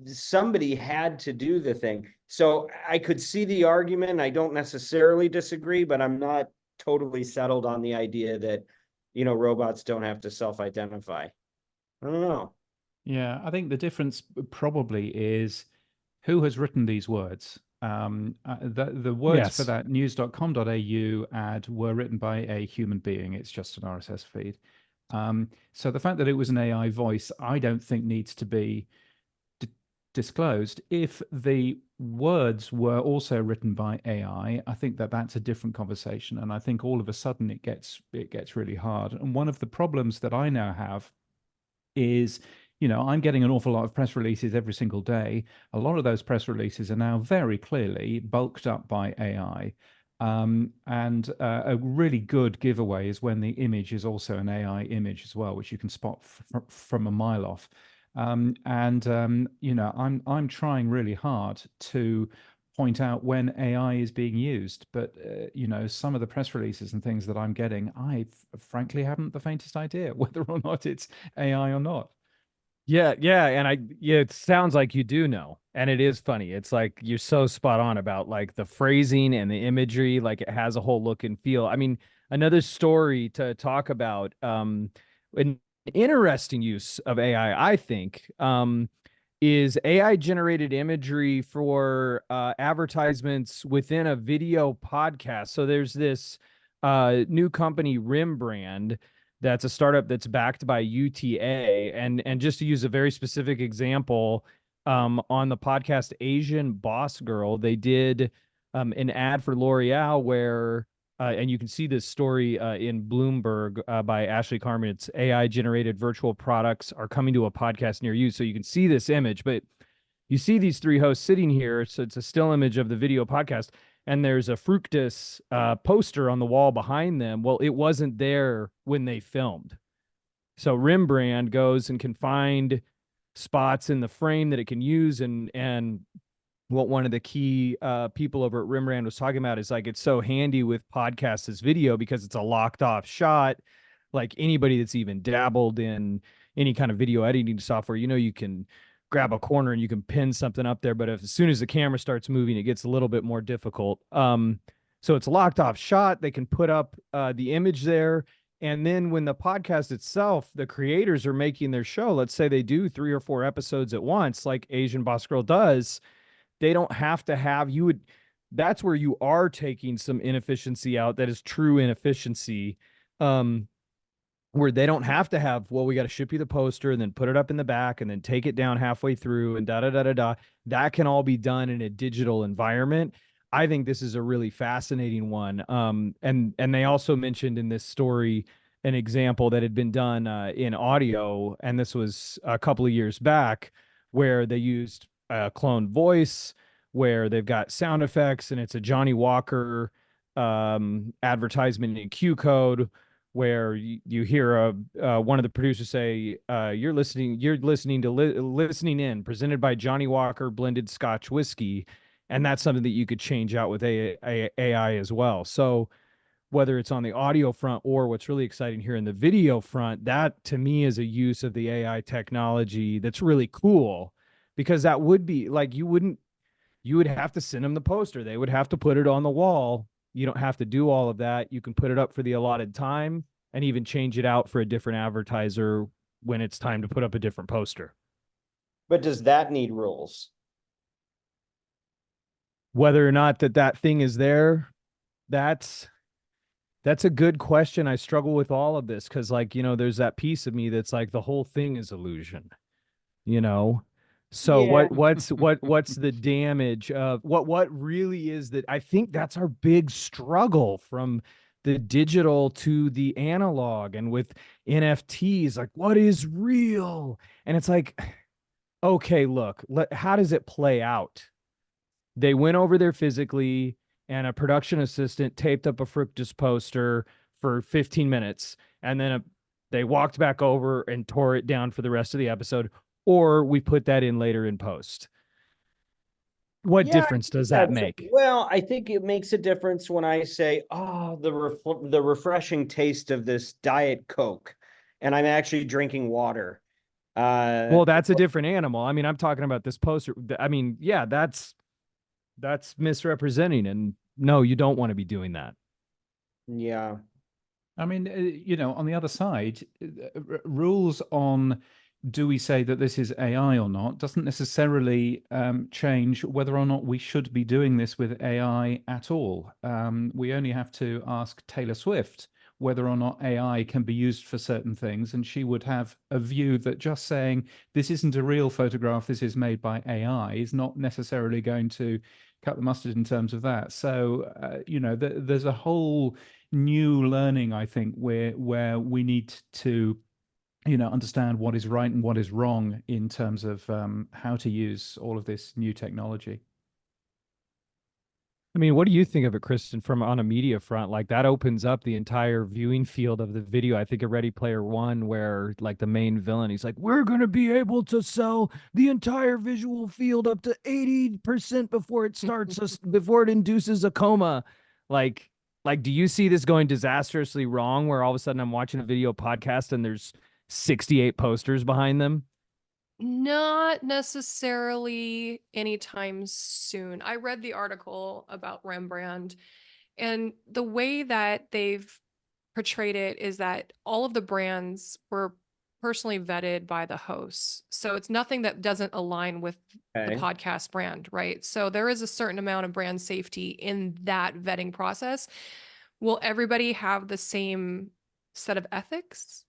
somebody had to do the thing. So I could see the argument. I don't necessarily disagree, but I'm not totally settled on the idea that, robots don't have to self-identify. I don't know. Yeah, I think the difference probably is who has written these words. The words for Yes. that news.com.au ad were written by a human being. It's just an RSS feed. So the fact that it was an AI voice, I don't think needs to be disclosed. If the words were also written by AI, I think that that's a different conversation. And I think all of a sudden it gets really hard. And one of the problems that I now have is, I'm getting an awful lot of press releases every single day. A lot of those press releases are now very clearly bulked up by AI. And a really good giveaway is when the image is also an AI image as well, which you can spot from a mile off. I'm trying really hard to point out when AI is being used, but some of the press releases and things that I'm getting, I frankly haven't the faintest idea whether or not it's AI or not. Yeah, and it sounds like you do know. And it is funny. It's like you're so spot on about like the phrasing and the imagery, like it has a whole look and feel. I mean, another story to talk about, an interesting use of AI, I think, is AI generated imagery for advertisements within a video podcast. So there's this new company, Rimbrand, that's a startup that's backed by UTA. And just to use a very specific example, on the podcast Asian Boss Girl, they did an ad for L'Oreal where, and you can see this story in Bloomberg by Ashley Carmen. It's AI generated virtual products are coming to a podcast near you. So you can see this image, but you see these three hosts sitting here. So it's a still image of the video podcast. And there's a Fructus poster on the wall behind them. Well, it wasn't there when they filmed. So Rimbrand goes and can find spots in the frame that it can use. And what one of the key people over at Rimbrand was talking about is like, it's so handy with podcasts as video because it's a locked off shot. Like anybody that's even dabbled in any kind of video editing software, you can grab a corner and you can pin something up there. But as soon as the camera starts moving, it gets a little bit more difficult. So it's a locked off shot. They can put up the image there. And then when the podcast itself, the creators are making their show, let's say they do 3 or 4 episodes at once, like Asian Boss Girl does, they don't have to have, that's where you are taking some inefficiency out. That is true inefficiency. Where they don't have to have, well, we got to ship you the poster and then put it up in the back and then take it down halfway through and da. That can all be done in a digital environment. I think this is a really fascinating one. And they also mentioned in this story an example that had been done in audio, and this was a couple of years back, where they used a cloned voice, where they've got sound effects, and it's a Johnny Walker advertisement in Q code, where you hear one of the producers say, you're listening to Listening In, presented by Johnny Walker blended Scotch whiskey. And that's something that you could change out with AI as well. So whether it's on the audio front or what's really exciting here in the video front, that to me is a use of the AI technology that's really cool, because that would be like, you would have to send them the poster. They would have to put it on the wall. You don't have to do all of that. You can put it up for the allotted time and even change it out for a different advertiser when it's time to put up a different poster. But does that need rules? Whether or not that thing is there, that's a good question. I struggle with all of this because, like, there's that piece of me that's like the whole thing is illusion, So Yeah. what's the damage of what really is that? I think that's our big struggle from the digital to the analog, and with NFTs, like, what is real? And it's like, okay, look, how does it play out? They went over there physically, and a production assistant taped up a fructus poster for 15 minutes, and then they walked back over and tore it down for the rest of the episode, or we put that in later in post. What Yeah, difference does that make? Well, I think it makes a difference when I say, oh, the refreshing taste of this Diet Coke, and I'm actually drinking water. Well, that's a different animal. I mean, I'm talking about this poster. I mean, yeah, that's misrepresenting, and no, you don't want to be doing that. Yeah. I mean, on the other side, rules on do we say that this is AI or not doesn't necessarily change whether or not we should be doing this with AI at all. We only have to ask Taylor Swift whether or not AI can be used for certain things, and she would have a view that just saying this isn't a real photograph, this is made by AI, is not necessarily going to cut the mustard in terms of that. So, there's a whole new learning, I think, where we need to understand what is right and what is wrong in terms of how to use all of this new technology. I mean, what do you think of it, Kristen, from on a media front? Like, that opens up the entire viewing field of the video. I think of Ready Player One, where like the main villain, he's like, we're going to be able to sell the entire visual field up to 80% before it starts, before it induces a coma. Like, do you see this going disastrously wrong, where all of a sudden I'm watching a video podcast and there's 68 posters behind them? Not necessarily anytime soon. I read the article about Rembrandt, and the way that they've portrayed it is that all of the brands were personally vetted by the hosts. So it's nothing that doesn't align with the podcast brand, right? So there is a certain amount of brand safety in that vetting process. Will everybody have the same set of ethics?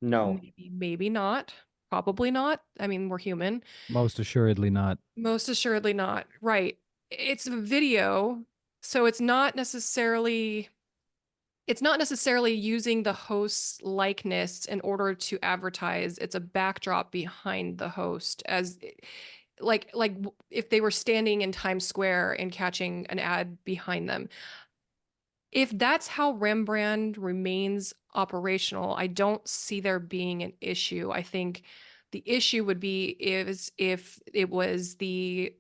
No. Maybe not. Probably not. I mean, we're human. Most assuredly not. Most assuredly not. Right. It's a video, so it's not necessarily using the host's likeness in order to advertise. It's a backdrop behind the host, as like if they were standing in Times Square and catching an ad behind them. If that's how Rembrandt remains operational, I don't see there being an issue. I think the issue would be if it was the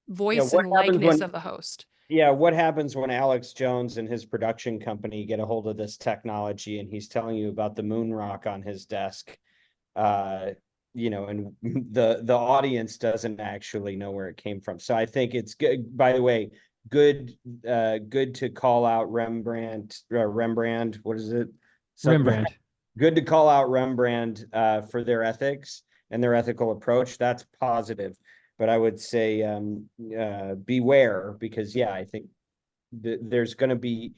voice and likeness of the host. Yeah, what happens when Alex Jones and his production company get a hold of this technology and he's telling you about the moon rock on his desk, and the audience doesn't actually know where it came from. So I think it's good. By the way, good to call out Rembrandt. What is it? Rembrandt. Good to call out Rembrandt for their ethics and their ethical approach. That's positive. But I would say beware, because I think there's going to be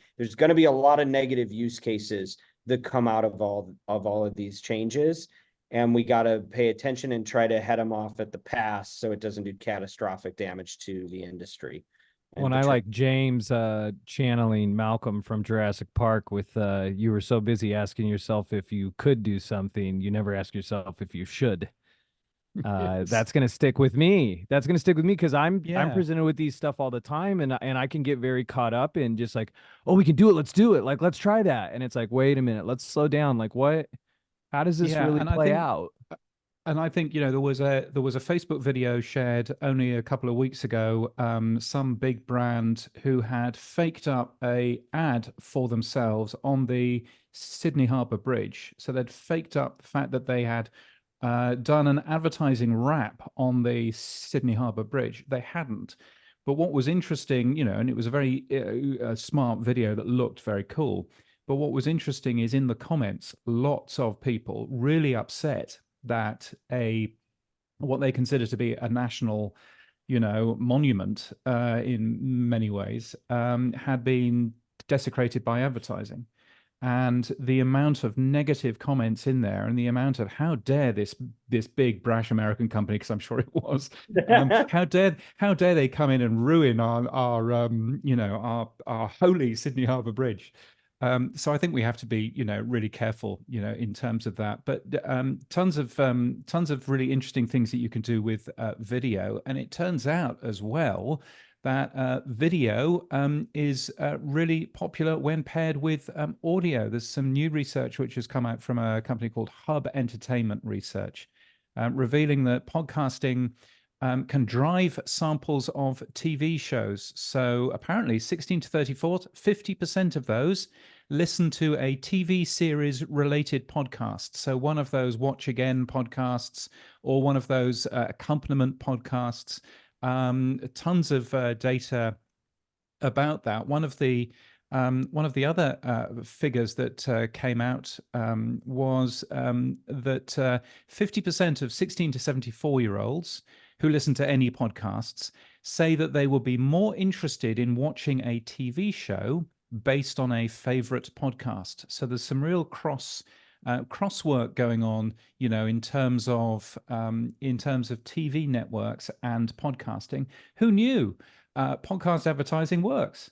a lot of negative use cases that come out of all of these changes, and we got to pay attention and try to head them off at the pass so it doesn't do catastrophic damage to the industry. When I like James channeling Malcolm from Jurassic Park with you were so busy asking yourself if you could do something, you never ask yourself if you should. Yes. That's going to stick with me. That's going to stick with me because I'm presented with these stuff all the time, and I can get very caught up in just like, oh, we can do it. Let's do it. Like, let's try that. And it's like, wait a minute, let's slow down. Like, what? How does this really play out? And I think, there was a Facebook video shared only a couple of weeks ago. Some big brand who had faked up a ad for themselves on the Sydney Harbour Bridge. So they'd faked up the fact that they had done an advertising wrap on the Sydney Harbour Bridge. They hadn't. But what was interesting, and it was a very smart video that looked very cool. But what was interesting is in the comments, lots of people really upset that what they consider to be a national, monument in many ways, had been desecrated by advertising. And the amount of negative comments in there, and the amount of how dare this big brash American company, because I'm sure it was, how dare they come in and ruin our holy Sydney Harbour Bridge. So I think we have to be, really careful, in terms of that. But tons of really interesting things that you can do with video. And it turns out as well that video is really popular when paired with audio. There's some new research which has come out from a company called Hub Entertainment Research, revealing that podcasting can drive samples of TV shows. So apparently 16 to 34, 50% of those listen to a TV series related podcast. So one of those watch again podcasts, or one of those accompaniment podcasts. Tons of data about that. One of the other figures that came out was that 50% of 16 to 74-year-olds who listen to any podcasts say that they will be more interested in watching a TV show based on a favorite podcast. So there's some real crosswork going on, in terms of TV networks and podcasting. Who knew podcast advertising works?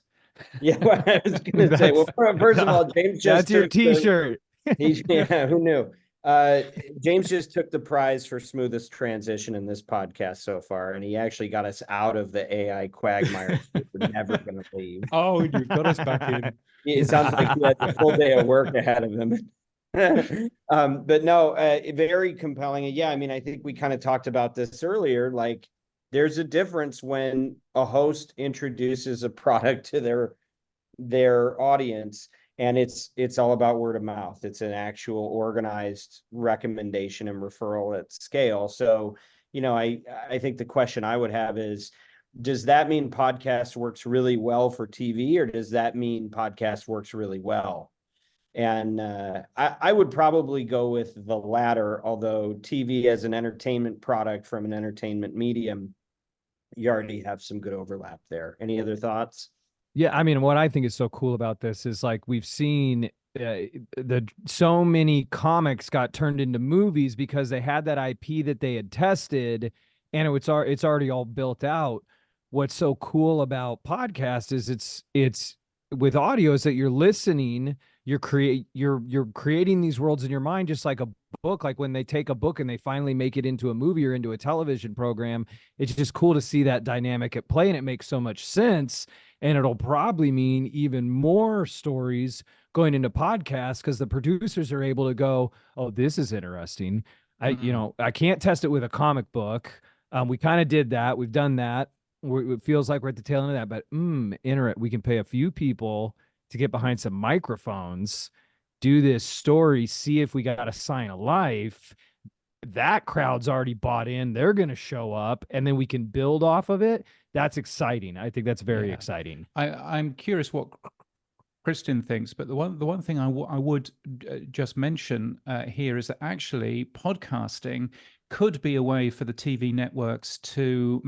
Yeah, well, I was going to say. Well, first of all, James just that's your T-shirt. Yeah, who knew? James just took the prize for smoothest transition in this podcast so far, and he actually got us out of the AI quagmire. We're never going to leave. Oh, you got us back in. It sounds like he has a full day of work ahead of him. But no, very compelling. Yeah, I mean, I think we kind of talked about this earlier. Like, there's a difference when a host introduces a product to their audience, and it's all about word of mouth. It's an actual organized recommendation and referral at scale. So, I think the question I would have is, does that mean podcast works really well for TV, or does that mean podcast works really well? And I would probably go with the latter, although TV as an entertainment product from an entertainment medium, you already have some good overlap there. Any other thoughts? Yeah, I mean, what I think is so cool about this is, like, we've seen so many comics got turned into movies because they had that IP that they had tested, and it's already all built out. What's so cool about podcast is it's with audio is that you're listening, you're creating these worlds in your mind, just like a book. Like when they take a book and they finally make it into a movie or into a television program, it's just cool to see that dynamic at play, and it makes so much sense. And it'll probably mean even more stories going into podcasts, because the producers are able to go, oh, this is interesting. I can't test it with a comic book. We kind of did that. We've done that. It feels like we're at the tail end of that, but we can pay a few people to get behind some microphones, do this story, see if we got a sign of life. That crowd's already bought in. They're going to show up, and then we can build off of it. That's exciting. I think that's very exciting. I'm curious what Kristen thinks, but the one thing I would just mention here is that actually podcasting could be a way for the TV networks to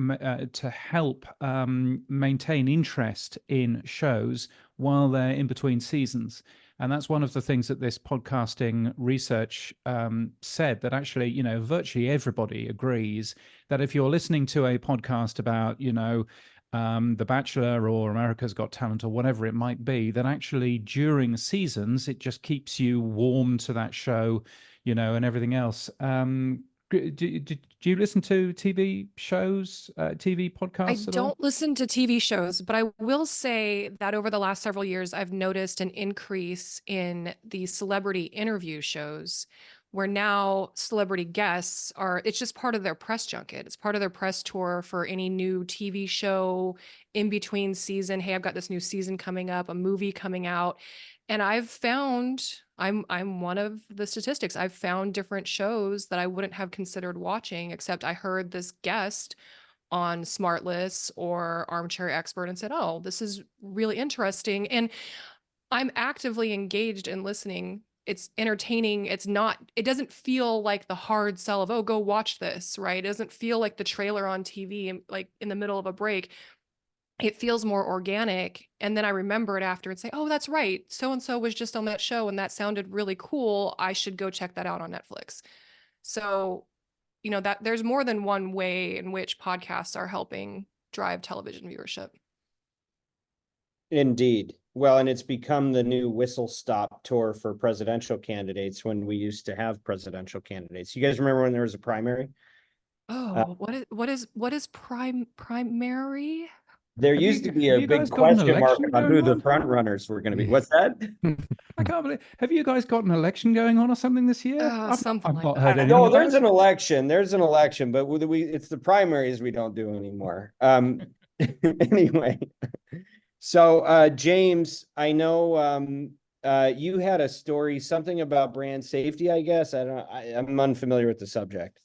help maintain interest in shows while they're in between seasons. And that's one of the things that this podcasting research said, that actually, virtually everybody agrees that if you're listening to a podcast about, The Bachelor or America's Got Talent or whatever it might be, that actually during seasons, it just keeps you warm to that show, and everything else. Do you listen to TV shows, TV podcasts? I don't listen to TV shows, but I will say that over the last several years, I've noticed an increase in the celebrity interview shows, where now celebrity guests it's just part of their press junket. It's part of their press tour for any new TV show in between season. Hey, I've got this new season coming up, a movie coming out. And I've found, I'm one of the statistics, I've found different shows that I wouldn't have considered watching, except I heard this guest on Smartless or Armchair Expert and said, oh, this is really interesting. And I'm actively engaged in listening. It's entertaining. It doesn't feel like the hard sell of, oh, go watch this, right? It doesn't feel like the trailer on TV, like in the middle of a break. It feels more organic. And then I remember it after and say, oh, that's right. So-and-so was just on that show and that sounded really cool. I should go check that out on Netflix. So, that there's more than one way in which podcasts are helping drive television viewership. Indeed. Well, and it's become the new whistle stop tour for presidential candidates when we used to have presidential candidates. You guys remember when there was a primary? Oh, what is primary? There Have used you to be have a you big guys got an question mark election on who going the on? front runners were going to be. What's that? I can't believe. Have you guys got an election going on or something this year? Something I've like not that. heard anything No, about there's it. an election. There's an election, but it's the primaries we don't do anymore. Anyway, so James, I know you had a story, something about brand safety, I guess. I'm unfamiliar with the subject.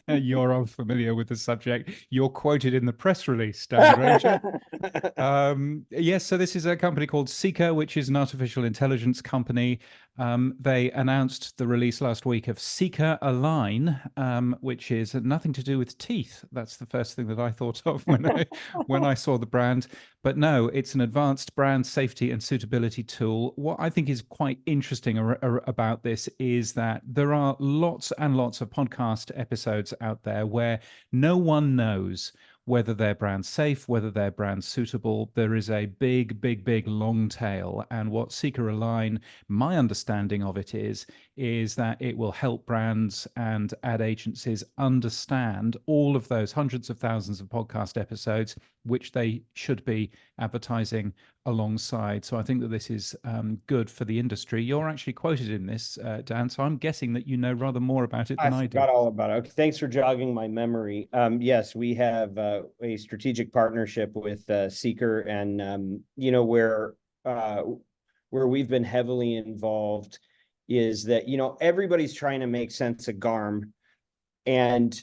You're unfamiliar with the subject. You're quoted in the press release, Dan Granger. Yes, so this is a company called Seekr, which is an artificial intelligence company. They announced the release last week of Seekr Align, which is nothing to do with teeth. That's the first thing that I thought of when I saw the brand. But no, it's an advanced brand safety and suitability tool. What I think is quite interesting about this is that there are lots and lots of podcast episodes out there where no one knows whether they're brand safe, whether they're brand suitable. There is a big, big, big long tail. And what Seekr Align, my understanding of it is that it will help brands and ad agencies understand all of those hundreds of thousands of podcast episodes, which they should be advertising alongside. So I think that this is good for the industry. You're actually quoted in this, Dan, so I'm guessing that you know rather more about it than I do. I forgot all about it. Okay, thanks for jogging my memory. Yes, we have a strategic partnership with Seekr, and where we've been heavily involved is that everybody's trying to make sense of GARM, and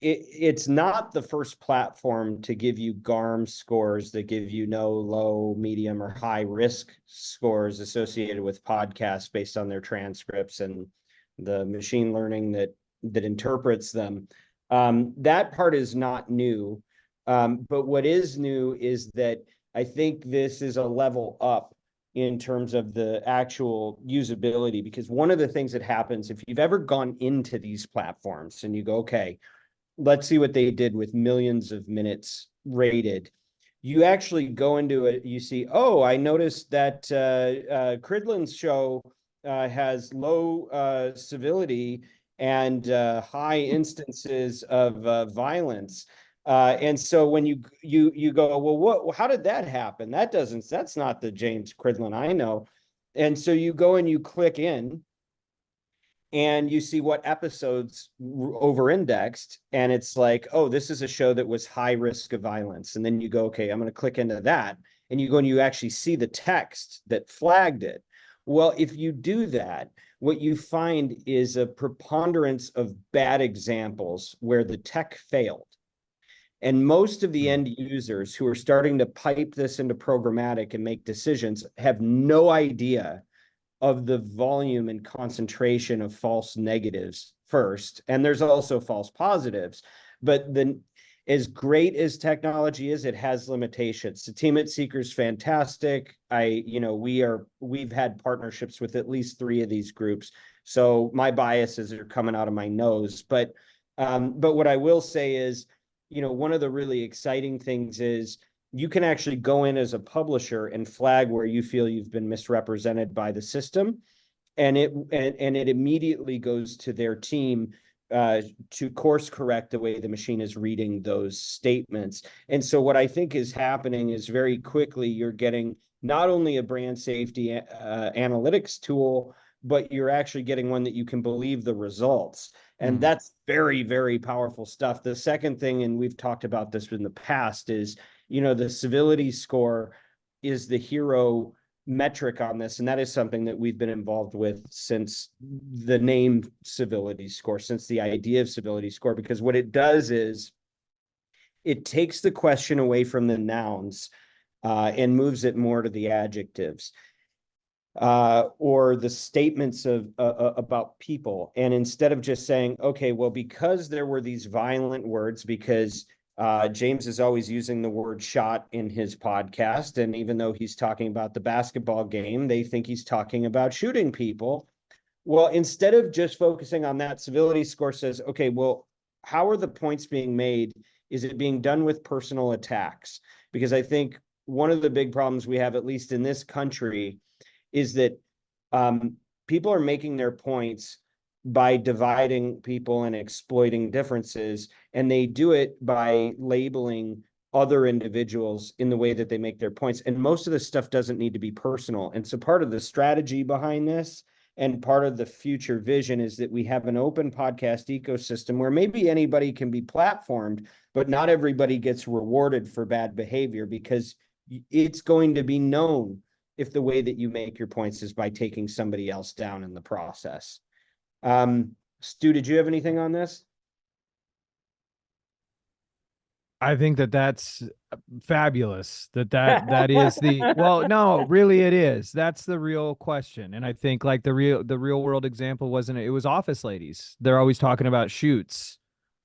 it's not the first platform to give you GARM scores that give you no, low, medium, or high risk scores associated with podcasts based on their transcripts and the machine learning that interprets them. That part is not new. But what is new is that I think this is a level up in terms of the actual usability, because one of the things that happens if you've ever gone into these platforms and you go, okay, let's see what they did with millions of minutes rated. You actually go into it, you see, oh, I noticed that Cridland's show has low civility and high instances of violence. And so when you go, well, how did that happen? That's not the James Cridland I know. And so you go and you click in, and you see what episodes over-indexed, and it's like, oh, this is a show that was high risk of violence. And then you go, okay, I'm going to click into that, and you go and you actually see the text that flagged it. Well, if you do that, what you find is a preponderance of bad examples where the tech failed. And most of the end users who are starting to pipe this into programmatic and make decisions have no idea of the volume and concentration of false negatives first. And there's also false positives. But as great as technology is, it has limitations. The team at Seekr is fantastic. We've had partnerships with at least 3 of these groups. So my biases are coming out of my nose. But what I will say is, one of the really exciting things is you can actually go in as a publisher and flag where you feel you've been misrepresented by the system, and it immediately goes to their team to course correct the way the machine is reading those statements. And so what I think is happening is very quickly you're getting not only a brand safety analytics tool, but you're actually getting one that you can believe the results. And that's very, very powerful stuff. The second thing, and we've talked about this in the past, is the civility score is the hero metric on this. And that is something that we've been involved with since the name civility score, since the idea of civility score, because what it does is it takes the question away from the nouns and moves it more to the adjectives or the statements of about people. And instead of just saying, okay, well, because there were these violent words, because James is always using the word shot in his podcast. And even though he's talking about the basketball game, they think he's talking about shooting people. Well, instead of just focusing on that, civility score says, okay, well, how are the points being made? Is it being done with personal attacks? Because I think one of the big problems we have, at least in this country, is that people are making their points by dividing people and exploiting differences, and they do it by labeling other individuals in the way that they make their points. And most of this stuff doesn't need to be personal. And so part of the strategy behind this and part of the future vision is that we have an open podcast ecosystem where maybe anybody can be platformed, but not everybody gets rewarded for bad behavior, because it's going to be known if the way that you make your points is by taking somebody else down in the process. Stu, did you have anything on this? I think that that's fabulous. That is the well, no, really it is. That's the real question. And I think like the real world example wasn't it? It was Office Ladies. They're always talking about shoots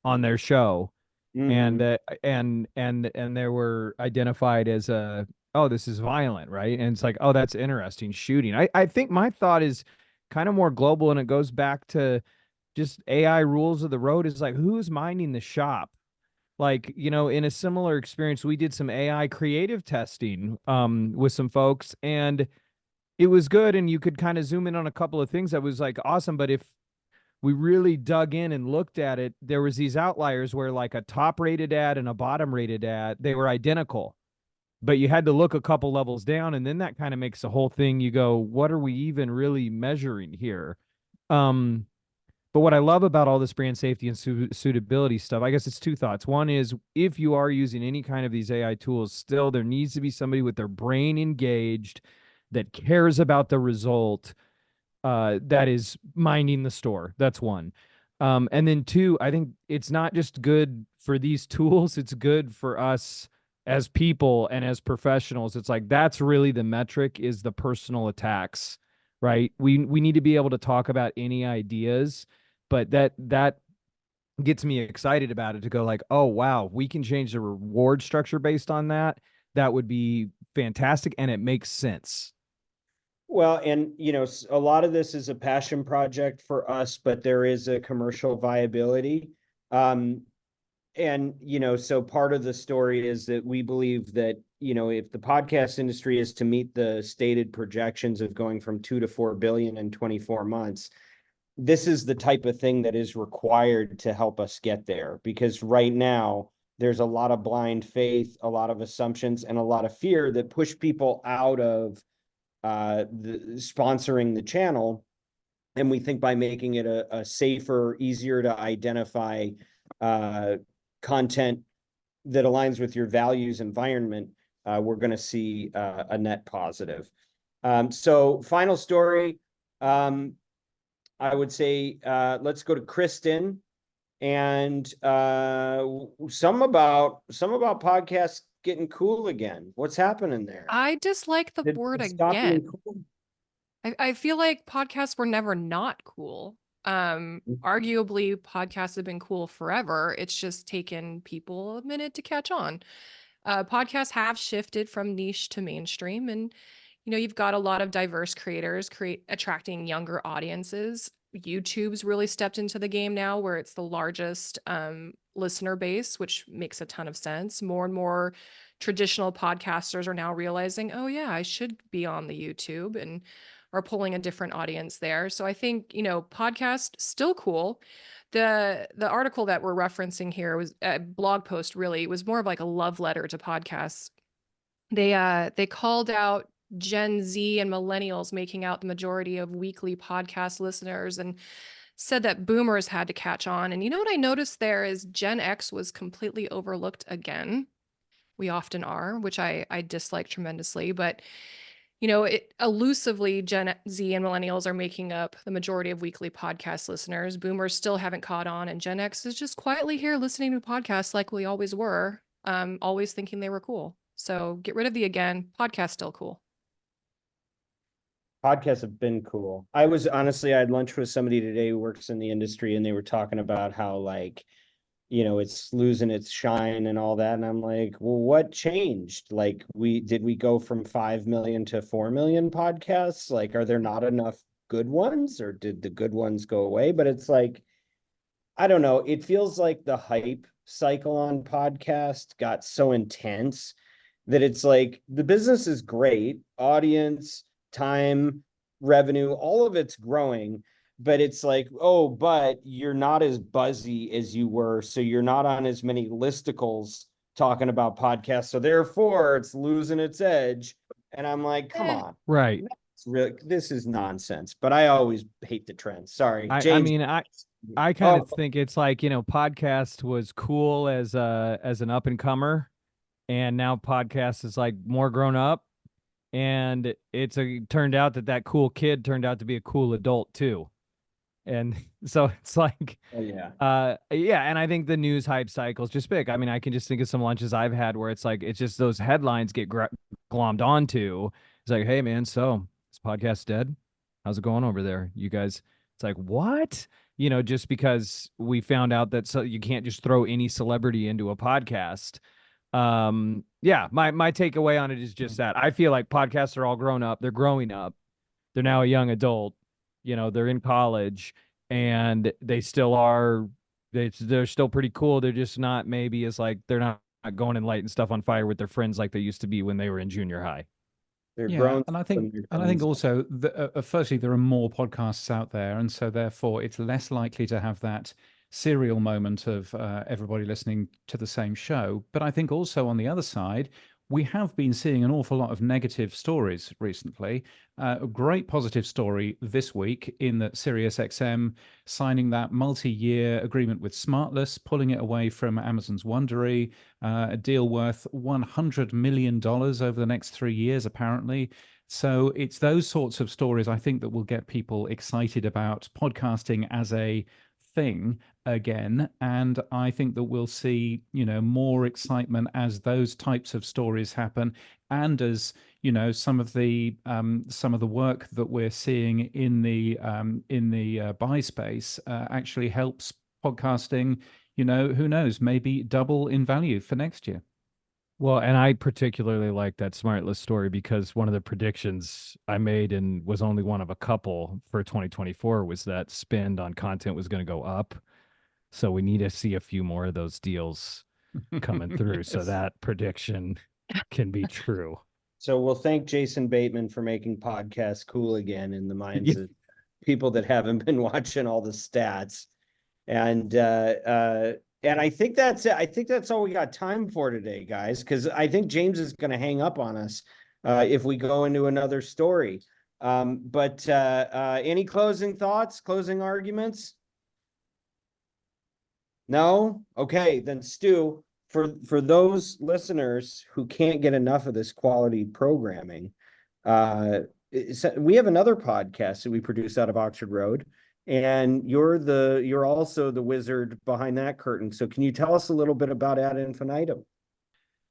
on their show. And and they were identified as oh, this is violent, right? And it's like, oh, that's interesting, shooting. I think my thought is kind of more global, and it goes back to just AI rules of the road. Is like, who's minding the shop? Like, you know, in a similar experience, we did some AI creative testing with some folks, and it was good, and you could kind of zoom in on a couple of things that was like awesome. But if we really dug in and looked at it, there was these outliers where like a top rated ad and a bottom rated ad, they were identical, but you had to look a couple levels down. And then that kind of makes the whole thing, you go, what are we even really measuring here? But what I love about all this brand safety and suitability stuff, I guess it's two thoughts. One is, if you are using any kind of these AI tools, still there needs to be somebody with their brain engaged that cares about the result, that is minding the store. That's one. And then two, I think it's not just good for these tools, it's good for us as people and as professionals. It's like, that's really the metric, is the personal attacks, right? We need to be able to talk about any ideas, but that gets me excited about it, to go like, oh wow, we can change the reward structure based on that. That would be fantastic, and it makes sense. Well, and you know, a lot of this is a passion project for us, but there is a commercial viability. And you know, so part of the story is that we believe that, you know, if the podcast industry is to meet the stated projections of going from 2 to 4 billion in 24 months, this is the type of thing that is required to help us get there. Because right now there's a lot of blind faith, a lot of assumptions, and a lot of fear that push people out of sponsoring the channel. And we think by making it a safer, easier to identify content that aligns with your values environment, we're going to see a net positive. So final story, I would say let's go to Kristen, and some about podcasts getting cool again. What's happening there? I dislike the word again. Cool? I feel like podcasts were never not cool. Arguably, podcasts have been cool forever. It's just taken people a minute to catch on. Podcasts have shifted from niche to mainstream, and you know, you've got a lot of diverse creators attracting younger audiences. YouTube's really stepped into the game now, where it's the largest listener base, which makes a ton of sense. More and more traditional podcasters are now realizing, oh yeah, I should be on the YouTube, and are pulling a different audience there. So I think, you know, podcast still cool. The article that we're referencing here was a blog post, really. It was more of like a love letter to podcasts. They called out Gen Z and millennials making out the majority of weekly podcast listeners, and said that boomers had to catch on. And you know what I noticed there is Gen X was completely overlooked again. We often are, which I dislike tremendously. But you know, elusively, Gen Z and millennials are making up the majority of weekly podcast listeners. Boomers still haven't caught on, and Gen X is just quietly here listening to podcasts like we always were, always thinking they were cool. So get rid of the again. Podcast still cool. Podcasts have been cool. I had lunch with somebody today who works in the industry, and they were talking about how, like, it's losing its shine and all that. And I'm like, well, what changed? Like, did we go from 5 million to 4 million podcasts? Like, are there not enough good ones, or did the good ones go away? But it's like, I don't know. It feels like the hype cycle on podcast got so intense that it's like the business is great, audience, time, revenue, all of it's growing, but it's like, oh, but you're not as buzzy as you were, so you're not on as many listicles talking about podcasts, so therefore it's losing its edge. And I'm like, come on, Right. this is nonsense. But I always hate the trend. Sorry, I James. mean, I kind of think it's like, podcast was cool as an up and comer, and now podcast is like more grown up, and turned out that cool kid turned out to be a cool adult too. And so it's like, Oh, yeah. yeah, and I think the news hype cycle is just big. I mean, I can just think of some lunches I've had where it's like, it's just those headlines get glommed onto. It's like, hey man, so this podcast dead? How's it going over there, you guys? It's like, what? Just because we found out that you can't just throw any celebrity into a podcast. Yeah, my takeaway on it is just that I feel like podcasts are all grown up. They're growing up. They're now a young adult. They're in college, and they still are. They're still pretty cool. They're just not maybe as like they're not going and lighting stuff on fire with their friends like they used to be when they were in junior high. They're Yeah, grown. and I think also, firstly, there are more podcasts out there, and so therefore it's less likely to have that serial moment of everybody listening to the same show. But I think also on the other side, we have been seeing an awful lot of negative stories recently. A great positive story this week in that SiriusXM signing that multi-year agreement with Smartless, pulling it away from Amazon's Wondery, a deal worth $100 million over the next 3 years, apparently. So it's those sorts of stories, I think, that will get people excited about podcasting as a thing again. And I think that we'll see, more excitement as those types of stories happen, and as some of the work that we're seeing in the buy space actually helps podcasting. Who knows, maybe double in value for next year. Well, and I particularly like that Smartless story because one of the predictions I made, and was only one of a couple for 2024, was that spend on content was going to go up. So we need to see a few more of those deals coming through so Yes. that prediction can be true. So we'll thank Jason Bateman for making podcasts cool again in the minds of people that haven't been watching all the stats. And I think that's it. I think that's all we got time for today, guys, because I think James is going to hang up on us if we go into another story. But any closing thoughts, closing arguments? No? Okay, then Stu, for those listeners who can't get enough of this quality programming, we have another podcast that we produce out of Oxford Road, and you're also the wizard behind that curtain. So can you tell us a little bit about Ad Infinitum?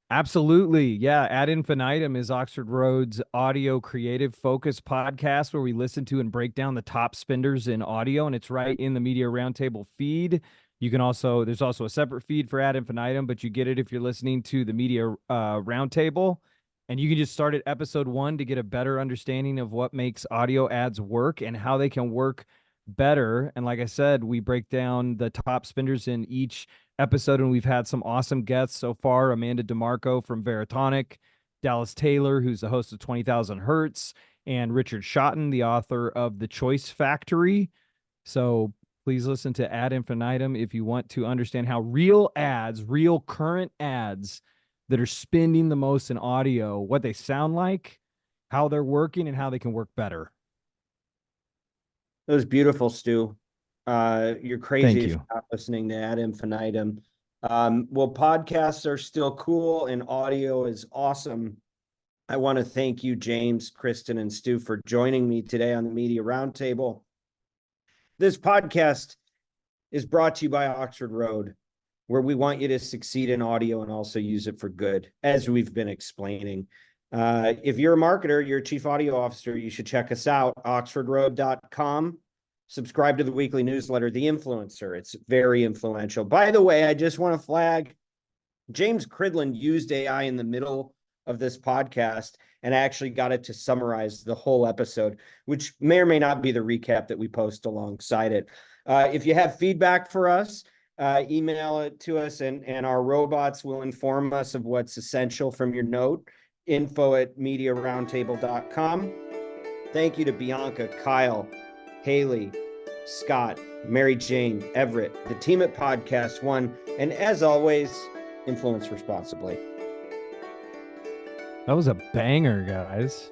Absolutely. Yeah. Ad Infinitum is Oxford Road's audio creative focus podcast where we listen to and break down the top spenders in audio, and it's right in the Media Roundtable feed. You can there's also a separate feed for Ad Infinitum, but you get it if you're listening to the Media Roundtable. And you can just start at episode 1 to get a better understanding of what makes audio ads work and how they can work better. And like I said, we break down the top spenders in each episode, and we've had some awesome guests so far. Amanda DeMarco from Veritonic, Dallas Taylor, who's the host of 20,000 Hertz, and Richard Schotten, the author of The Choice Factory. So please listen to Ad Infinitum if you want to understand how real current ads that are spending the most in audio, what they sound like, how they're working, and how they can work better. That was beautiful, Stu. You're crazy Thank if you. you're not listening to Ad Infinitum. Well, podcasts are still cool and audio is awesome. I want to thank you, James, Kristen, and Stu, for joining me today on the Media Roundtable. This podcast is brought to you by Oxford Road. where we want you to succeed in audio and also use it for good, as we've been explaining. If you're a marketer, you're a chief audio officer, you should check us out, oxfordroad.com. Subscribe to the weekly newsletter, The Influencer. It's very influential. By the way, I just want to flag, James Cridland used AI in the middle of this podcast and actually got it to summarize the whole episode, which may or may not be the recap that we post alongside it. If you have feedback for us, email it to us, and our robots will inform us of what's essential from your note. info@mediaroundtable.com. Thank you to Bianca, Kyle, Haley, Scott, Mary Jane, Everett, the team at Podcast One, and as always, influence responsibly. That was a banger, guys.